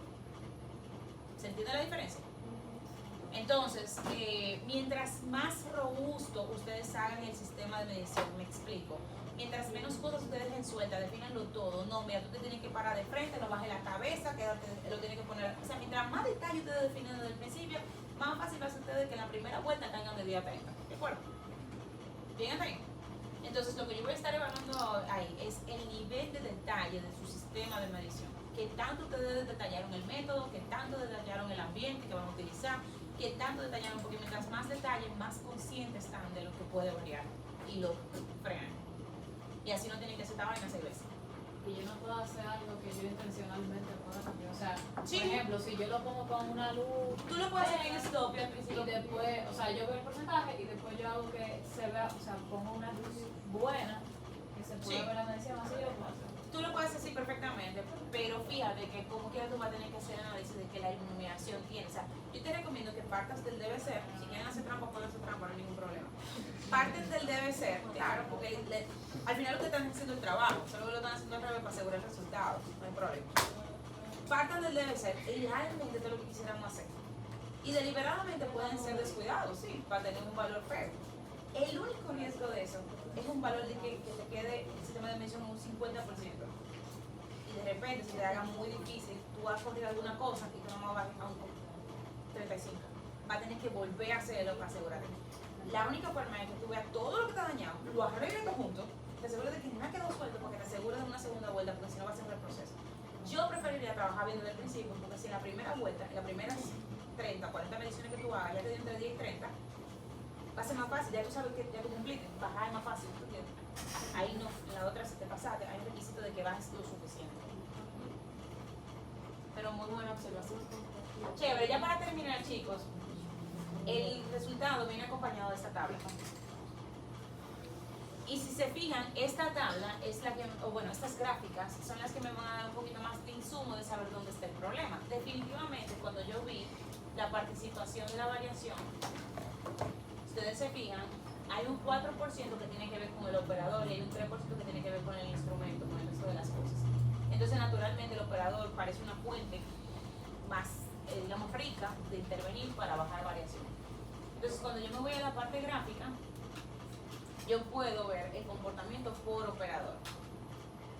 ¿Se entiende la diferencia? Entonces, mientras más robusto ustedes hagan el sistema de medición, me explico. Mientras menos cosas ustedes dejen suelta, defínanlo todo. No, mira, tú te tienes que parar de frente, no bajes la cabeza, quédate, lo tienes que poner. O sea, mientras más detalle ustedes definen desde el principio, más fácil va a ser ustedes que en la primera vuelta caigan de día 30. ¿De acuerdo? ¿Bien hasta ahí? Entonces, lo que yo voy a estar evaluando ahí es el nivel de detalle de su sistema de medición. ¿Qué tanto ustedes detallaron el método? ¿Qué tanto detallaron el ambiente que van a utilizar? ¿Qué tanto detallaron? Porque mientras más detallen, más conscientes están de lo que puede variar y lo frenan. Y así no tienen que hacer esta vaina 6 veces.
Y yo no puedo hacer algo que yo intencionalmente pueda cambiar. O sea,
Sí.
por ejemplo, si yo lo pongo con una luz
Tú lo puedes hacer en stop al
y
principio.
después, o sea, yo veo el porcentaje y después yo hago que se vea, o sea, pongo una luz buena, que se pueda
Sí.
ver la medición, así yo lo puedo hacer.
Tú lo puedes decir perfectamente, pero fíjate que como quieras tú vas a tener que hacer análisis de que la iluminación tiene. O sea, yo te recomiendo que partas del debe ser. Si quieren hacer trampa, pueden hacer trampa, no hay ningún problema. Parten del debe ser, claro, porque al final ustedes están haciendo el trabajo, solo lo están haciendo al revés para asegurar el resultado, no hay problema. Partan del debe ser y realmente esto es lo que quisiéramos hacer. Y deliberadamente pueden ser descuidados, sí, para tener un valor feo. El único riesgo de eso es un valor de que te quede el sistema de medición un 50%. Y de repente se te haga muy difícil, tú vas a correr alguna cosa y tu mamá va a un 35. Va a tener que volver a hacerlo para asegurarte. La única forma es que tú veas todo lo que está dañado, lo arregles junto, te aseguras de que nada quedó suelto porque te aseguras de una segunda vuelta, porque si no va a ser un reproceso. Yo preferiría trabajar bien desde el principio, porque si en la primera vuelta, en las primeras 30, 40 mediciones que tú hagas, ya te dio entre 10 y 30, va a ser más fácil, ya tú sabes que ya tú cumpliste, bajar es más fácil, ¿tú entiendes? Ahí no, en la otra si te pasaste, hay un requisito de que bajes lo suficiente. Pero muy buena observación. Chévere, ya para terminar, chicos, el resultado viene acompañado de esta tabla. Y si se fijan, esta tabla es la que, o bueno, estas gráficas son las que me van a dar un poquito más de insumo de saber dónde está el problema. Definitivamente, cuando yo vi la participación de la variación, ustedes se fijan, hay un 4% que tiene que ver con el operador y hay un 3% que tiene que ver con el instrumento, con el resto de las cosas. Entonces, naturalmente, el operador parece una fuente más, digamos, rica de intervenir para bajar variación. Entonces, cuando yo me voy a la parte gráfica, yo puedo ver el comportamiento por operador.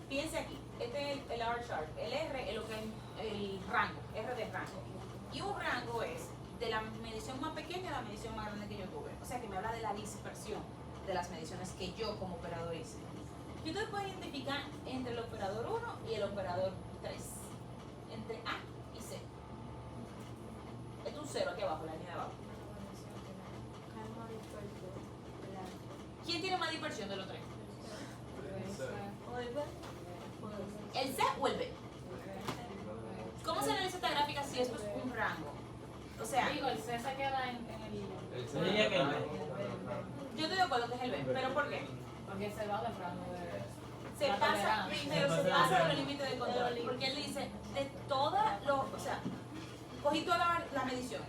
Fíjense aquí, este es el R chart. El R es lo que es el rango, R de rango. Y un rango es de la medición más pequeña a la medición más grande que yo tuve. O sea que me habla de la dispersión de las mediciones que yo como operador hice. Y ustedes pueden identificar entre el operador 1 y el operador 3. Entre A y C. Esto es un 0 aquí abajo, la línea de abajo. ¿Quién tiene más dispersión de los tres? ¿El C o el B? ¿Cómo se analiza esta gráfica si esto es un rango? O sea,
Digo, el C se queda en el...
Yo diría que el B.
yo estoy de acuerdo que es el B, pero ¿por qué?
Porque se va del rango de...
Se
la
pasa,
tolerancia.
primero se pasa del límite de control, porque él dice, de todas los, o sea, cogí todas las mediciones,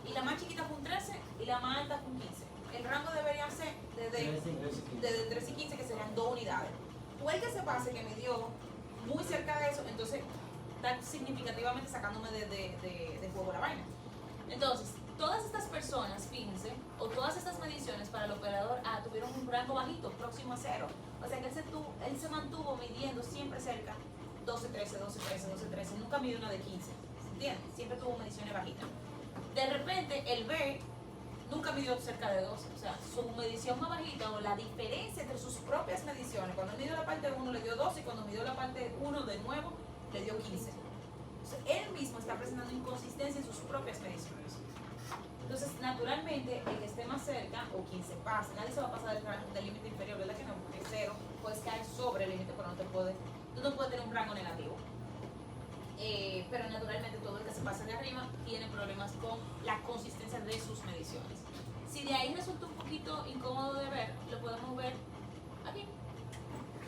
y la más chiquita fue un 13 y la más alta fue un 15. El rango debería ser desde 3 y 15, que serían 2 unidades. O el que se pase, que me dio muy cerca de eso, entonces está significativamente sacándome de juego la vaina. Entonces, todas estas personas, fíjense, o todas estas mediciones para el operador A tuvieron un rango bajito, próximo a 0. O sea que él se mantuvo midiendo siempre cerca 12, 13, 12, 13, 12, 13. Nunca midió una de 15. ¿Entiendes? Siempre tuvo mediciones bajitas. De repente, el B nunca midió cerca de 12. O sea, su medición más bajita o la diferencia entre sus propias mediciones, cuando él midió la parte 1 le dio 12 y cuando midió la parte 1 de nuevo le dio 15. Entonces, él mismo está presentando inconsistencia en sus propias mediciones. Entonces, naturalmente, el que esté más cerca o quien se pase, nadie se va a pasar del límite inferior, ¿verdad que no? Porque es 0, puedes caer sobre el límite, pero tú no puedes tener un rango negativo. Pero naturalmente todo el que se pasa de arriba tiene problemas con la consistencia de sus mediciones. Si de ahí resulta un poquito incómodo de ver, lo podemos ver aquí.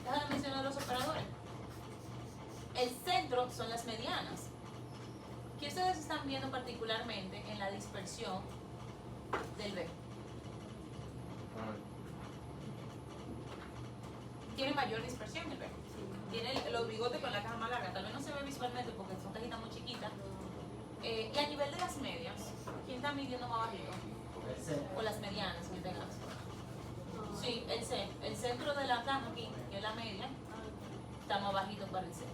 Déjame mencionar los operadores. El centro son las medianas. ¿Qué ustedes están viendo particularmente en la dispersión del B? Tiene mayor dispersión el B. Tiene los bigotes con la caja más larga. Tal vez no se ve visualmente porque son cajitas muy chiquitas. Y a nivel de las medias, ¿quién está midiendo más bajito?
El C.
O las medianas que tengas. Sí, el C. El centro de la caja aquí, que es la media, está más bajito para el C.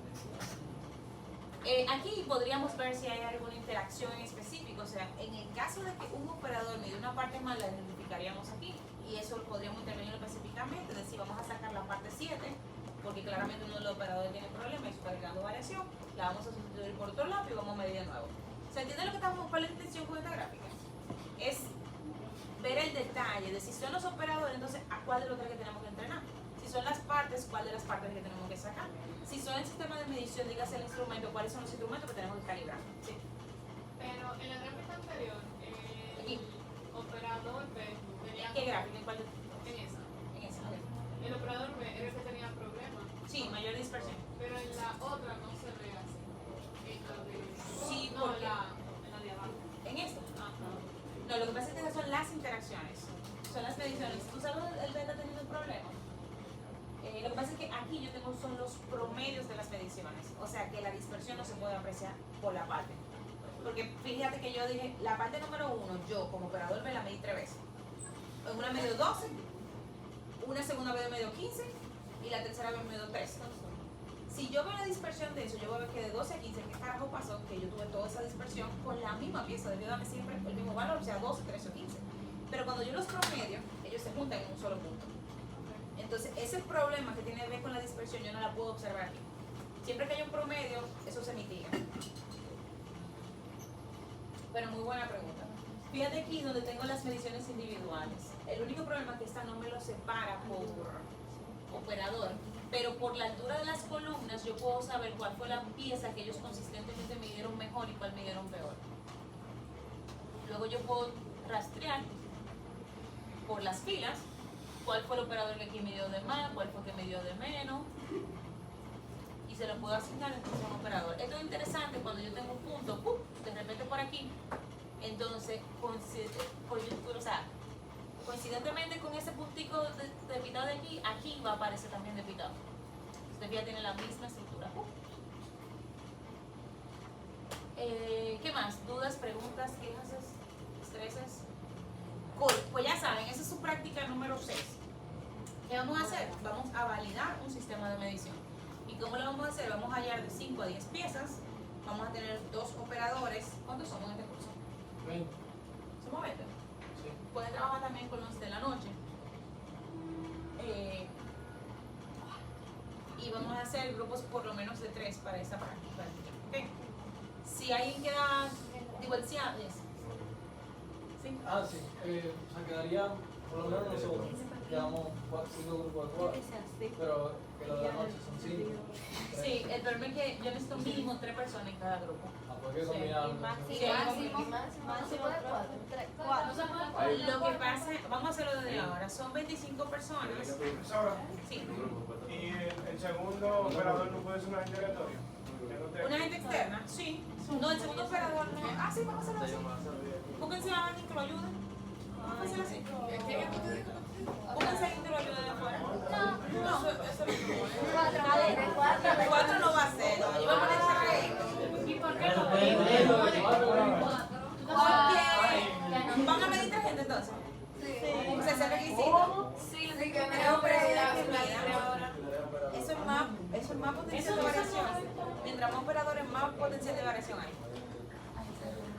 Aquí podríamos ver si hay alguna interacción en específico, o sea, en el caso de que un operador mide una parte mal, la identificaríamos aquí y eso podríamos intervenir específicamente, es decir, vamos a sacar la parte 7, porque claramente uno de los operadores tiene problemas y está agregando variación, la vamos a sustituir por otro lado y vamos a medir de nuevo. ¿Se entiende lo que estamos, cuál es la intención con esta gráfica? Es ver el detalle de si son los operadores, entonces a cuál de los tres que tenemos que entrenar. Si son las partes, cuál de las partes que tenemos que sacar. Si son el sistema de medición, dígase el instrumento, cuáles son los instrumentos que tenemos que calibrar. ¿Sí?
Pero en la gráfica anterior,
Aquí.
el operador B tenía...
¿En qué gráfica? ¿En cuál?
En esa.
En esa. Ok.
El operador B era el que tenía problemas.
Sí, mayor dispersión. vemos son los promedios de las mediciones. O sea que la dispersión no se puede apreciar por la parte. Porque fíjate que yo dije, la parte número 1, yo como operador me la medí 3 veces. En una medio 12, una segunda vez medio 15 y la tercera vez medio 13. Si yo veo la dispersión de eso, yo voy a ver que de 12 a 15, ¿qué carajo pasó? Que yo tuve toda esa dispersión con la misma pieza, debió darme siempre el mismo valor, o sea, 12, 13 o 15. Pero cuando yo los promedio, ellos se juntan en un solo punto. Entonces, ese problema que tiene que ver con la dispersión, yo no la puedo observar aquí. Siempre que hay un promedio, eso se mitiga. Pero muy buena pregunta. Fíjate aquí donde tengo las mediciones individuales. El único problema es que esta no me lo separa por operador, pero por la altura de las columnas yo puedo saber cuál fue la pieza que ellos consistentemente midieron mejor y cuál midieron peor. Luego yo puedo rastrear por las filas cuál fue el operador que aquí midió de más, cuál fue el que midió de menos, y se lo puedo asignar entonces a un operador. Esto es interesante cuando yo tengo un punto, de repente por aquí, entonces coincidentemente con ese puntico de pitado de aquí, aquí va a aparecer también de pitado. Usted ya tiene la misma estructura. ¿Qué más? ¿Dudas, preguntas, quejas, estreses? Cool. Pues ya saben, esa es su práctica número 6. ¿Qué vamos a hacer? Vamos a validar un sistema de medición. ¿Y cómo lo vamos a hacer? Vamos a hallar de 5 a 10 piezas. Vamos a tener 2 operadores. ¿Cuántos somos en este curso?
20.
¿Somos 20?
Sí.
Pueden trabajar también con los de la noche. Y vamos a hacer grupos por lo menos de 3 para esta práctica. ¿Okay? Si alguien queda divorciado, ¿sí?
Ah, sí. O sea, quedaría, por lo menos nosotros, quedamos 5 grupos de 4. Pero que los de la noche son 5.
Sí, el problema es que yo necesito mínimo 3 personas en cada grupo.
Ah, pues hay que combinarlo.
Lo que pasa, vamos a hacerlo desde ahora, son 25 personas. Sí.
¿Y el segundo operador no puede ser un agente aleatorio?
¿Una gente externa? Sí. No, el segundo operador no. Ah, sí, vamos a hacerlo así. Búsquense a alguien que lo ayude. Vamos a hacerlo así. Búsquense a alguien que lo ayude de afuera. No, eso no. 4 no va a ser. Yo voy a poner ese rey.
¿Y por qué no?
Porque van a medir 3 gente entonces. O sea, ese requisito.
Sí,
Eso es más potencial de variación. Mientras más operadores, más potencial de variación hay.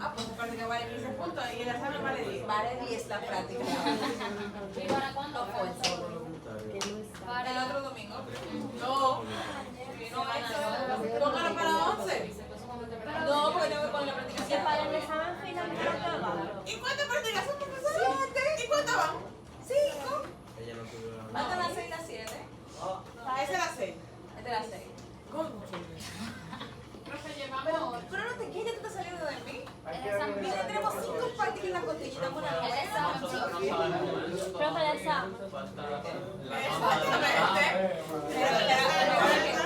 Ah, pues práctica vale 15 puntos y el examen vale 10. Vale 10 la práctica.
¿Y para cuándo fue?
El otro domingo. No. Póngalo para 11. No, porque tengo que poner la práctica.
Y para el examen final,
¿Y cuántas prácticas son, profesor? 7. ¿Y cuántas van? 5.
Ella no tuvo la...
Falta las 6 y las 7. Esa es la 6. Esta es la 6.
Profe, llevamos
Pero no te quejes, tú estás saliendo de mí.
el
Mira, tenemos 5 prácticas en la costilla, estamos en la
Profe, el examen.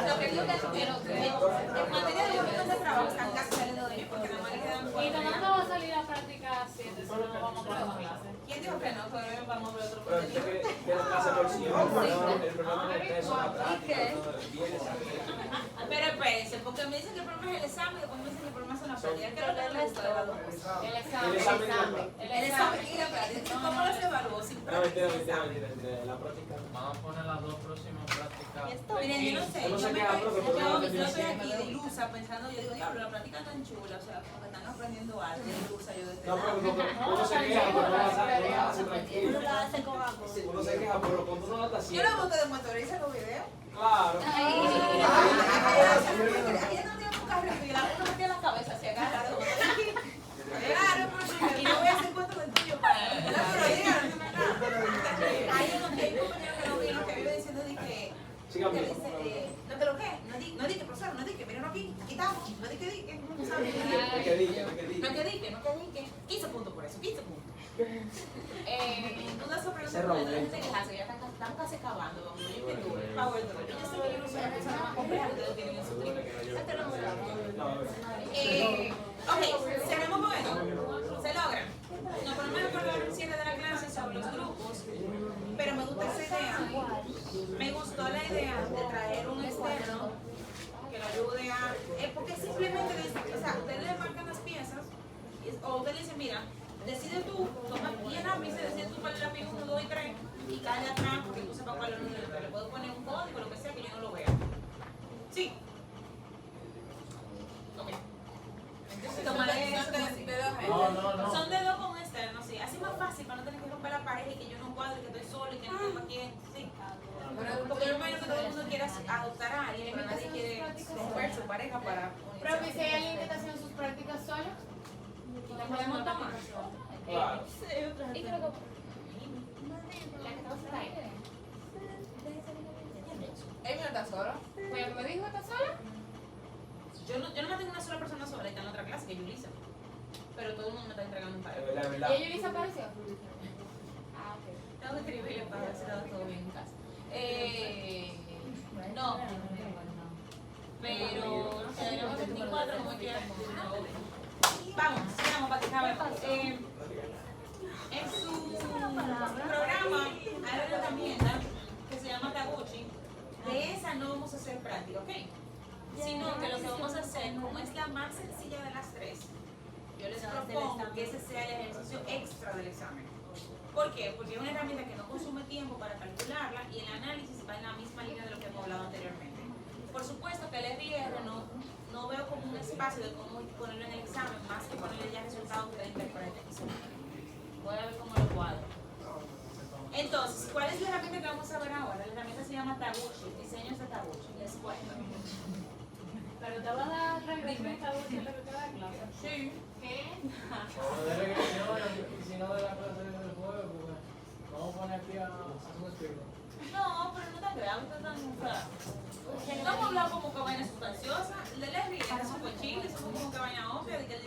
Lo que digo que en materia de momentos de trabajo están casi saliendo de mí porque nada más le quedan.
¿Y de dónde va a salir la práctica 7 si no vamos a la clase?
¿Quién dijo que no? Todavía vamos a ver otro
Pero
proyecto.
que la clase por sí, el problema es que es una
¿Y
práctica.
qué? Pero espérense, porque me dicen que el problema es el examen y después me dicen que el problema son las prácticas. ¿Qué es lo que les gusta de las dos cosas?
El
El
examen.
examen.
El examen y la práctica. ¿Cómo los evalúo? Sin
No,
práctica y
mentira,
examen.
la práctica.
Vamos a poner las 2 próximas prácticas.
Miren, yo no sé,
Yo no sé
yo
qué hablo, pero todo lo que
estoy
tiene
aquí de ilusa pensando, yo digo, diablo, la práctica es tan chula, o sea, como que están aprendiendo algo, de ilusa, yo de este
No, pero
lado.
uno se queja, pero no la hace
Uno
tranquilo.
la hace con amor.
Uno se queja, pero cuando uno la está
Yo
haciendo.
lo monté de motoriza los videos.
Claro.
Ella no tiene un carro y uno metía la cabeza hacia acá. Claro, pero y no voy a hacer cuento del tuyo para. Pero díganlo, no me nada. Hay unos que hay compañeros que no vi, los que vive diciendo de que.
Siga
Que
viendo.
dice, no te lo que, no di que, profesor, no di que, miren aquí, quitamos, no di que, no sabes.
No que diga.
No que di que. 15 puntos por eso, 15 puntos. Dudas sobre los
Ese
puntos,
Roberto.
ya estamos casi acabando, vamos, yo que tuve, Power Draw. Yo sé que yo no soy la persona más compleja que ustedes tienen en su tribu. Este no me lo hago. Ok, cerremos con esto. Se logran. Nos ponemos de acuerdo al cierre de la clase sobre los grupos, pero me gusta esa idea. Me gustó la idea de traer un o usted le dice, mira, decide tú, toma 10 lápices, decide tú cuál es el lápiz 1, 2 y 3, y cae atrás porque tú sepas cuál es el número. Le puedo poner un código, lo que sea, que yo no lo vea. Sí. Ok.
Entonces,
Tomaré eso.
son de dos gente.
No.
Son de dos con externo, sí. Así más fácil para no tener que romper la pared y que yo no cuadre, que estoy solo y que no tengo quién. Sí. Porque yo imagino que todo el mundo quiere adoptar a alguien, pero nadie quiere romper su pareja para unirse.
Pero si hay alguien que está haciendo sus prácticas solo,
¿la podemos tomar?
Claro.
y creo que la que estaba sola ahí.
Amy no está sola.
Pues me dijo, ¿estás sola?
Yo no tengo una sola persona sola, está en otra clase, que es Yulisa. Pero todo el mundo me está entregando un par.
Es verdad, es
¿Y
verdad.
ella desapareció? Ah, ok.
Tengo que escribirle para ver si está todo bien en casa. No. Pero tenemos 24 como quiera. Vamos, sigamos para que sabemos. En su programa hay una herramienta que se llama Taguchi. De esa no vamos a hacer práctica, ¿ok? Sino que lo que vamos a hacer, como es la más sencilla de las tres, yo les propongo que ese sea el ejercicio extra del examen. ¿Por qué? Porque es una herramienta que no consume tiempo para calcularla y el análisis va en la misma línea de lo que hemos hablado anteriormente. Por supuesto que el RIR no veo como un espacio de cómo ponerlo en el examen, más que ponerle ya resultados que ustedes interpreten. Voy a ver cómo lo cuadro. Entonces, ¿cuál es la herramienta que vamos a ver ahora? La herramienta se llama Taguchi, diseños de Taguchi. Les cuento.
Pero te va a dar regresión esta vez en la que te da clase.
Sí.
¿Qué?
O de regresión y si no de la clase del juego, pues vamos a poner aquí a hacer un escribo.
No, pero no te creas, usted está tan fea. No hemos hablado como que vaina sustanciosa. El del RIR es un cochín, es como que vaina obvia, de que el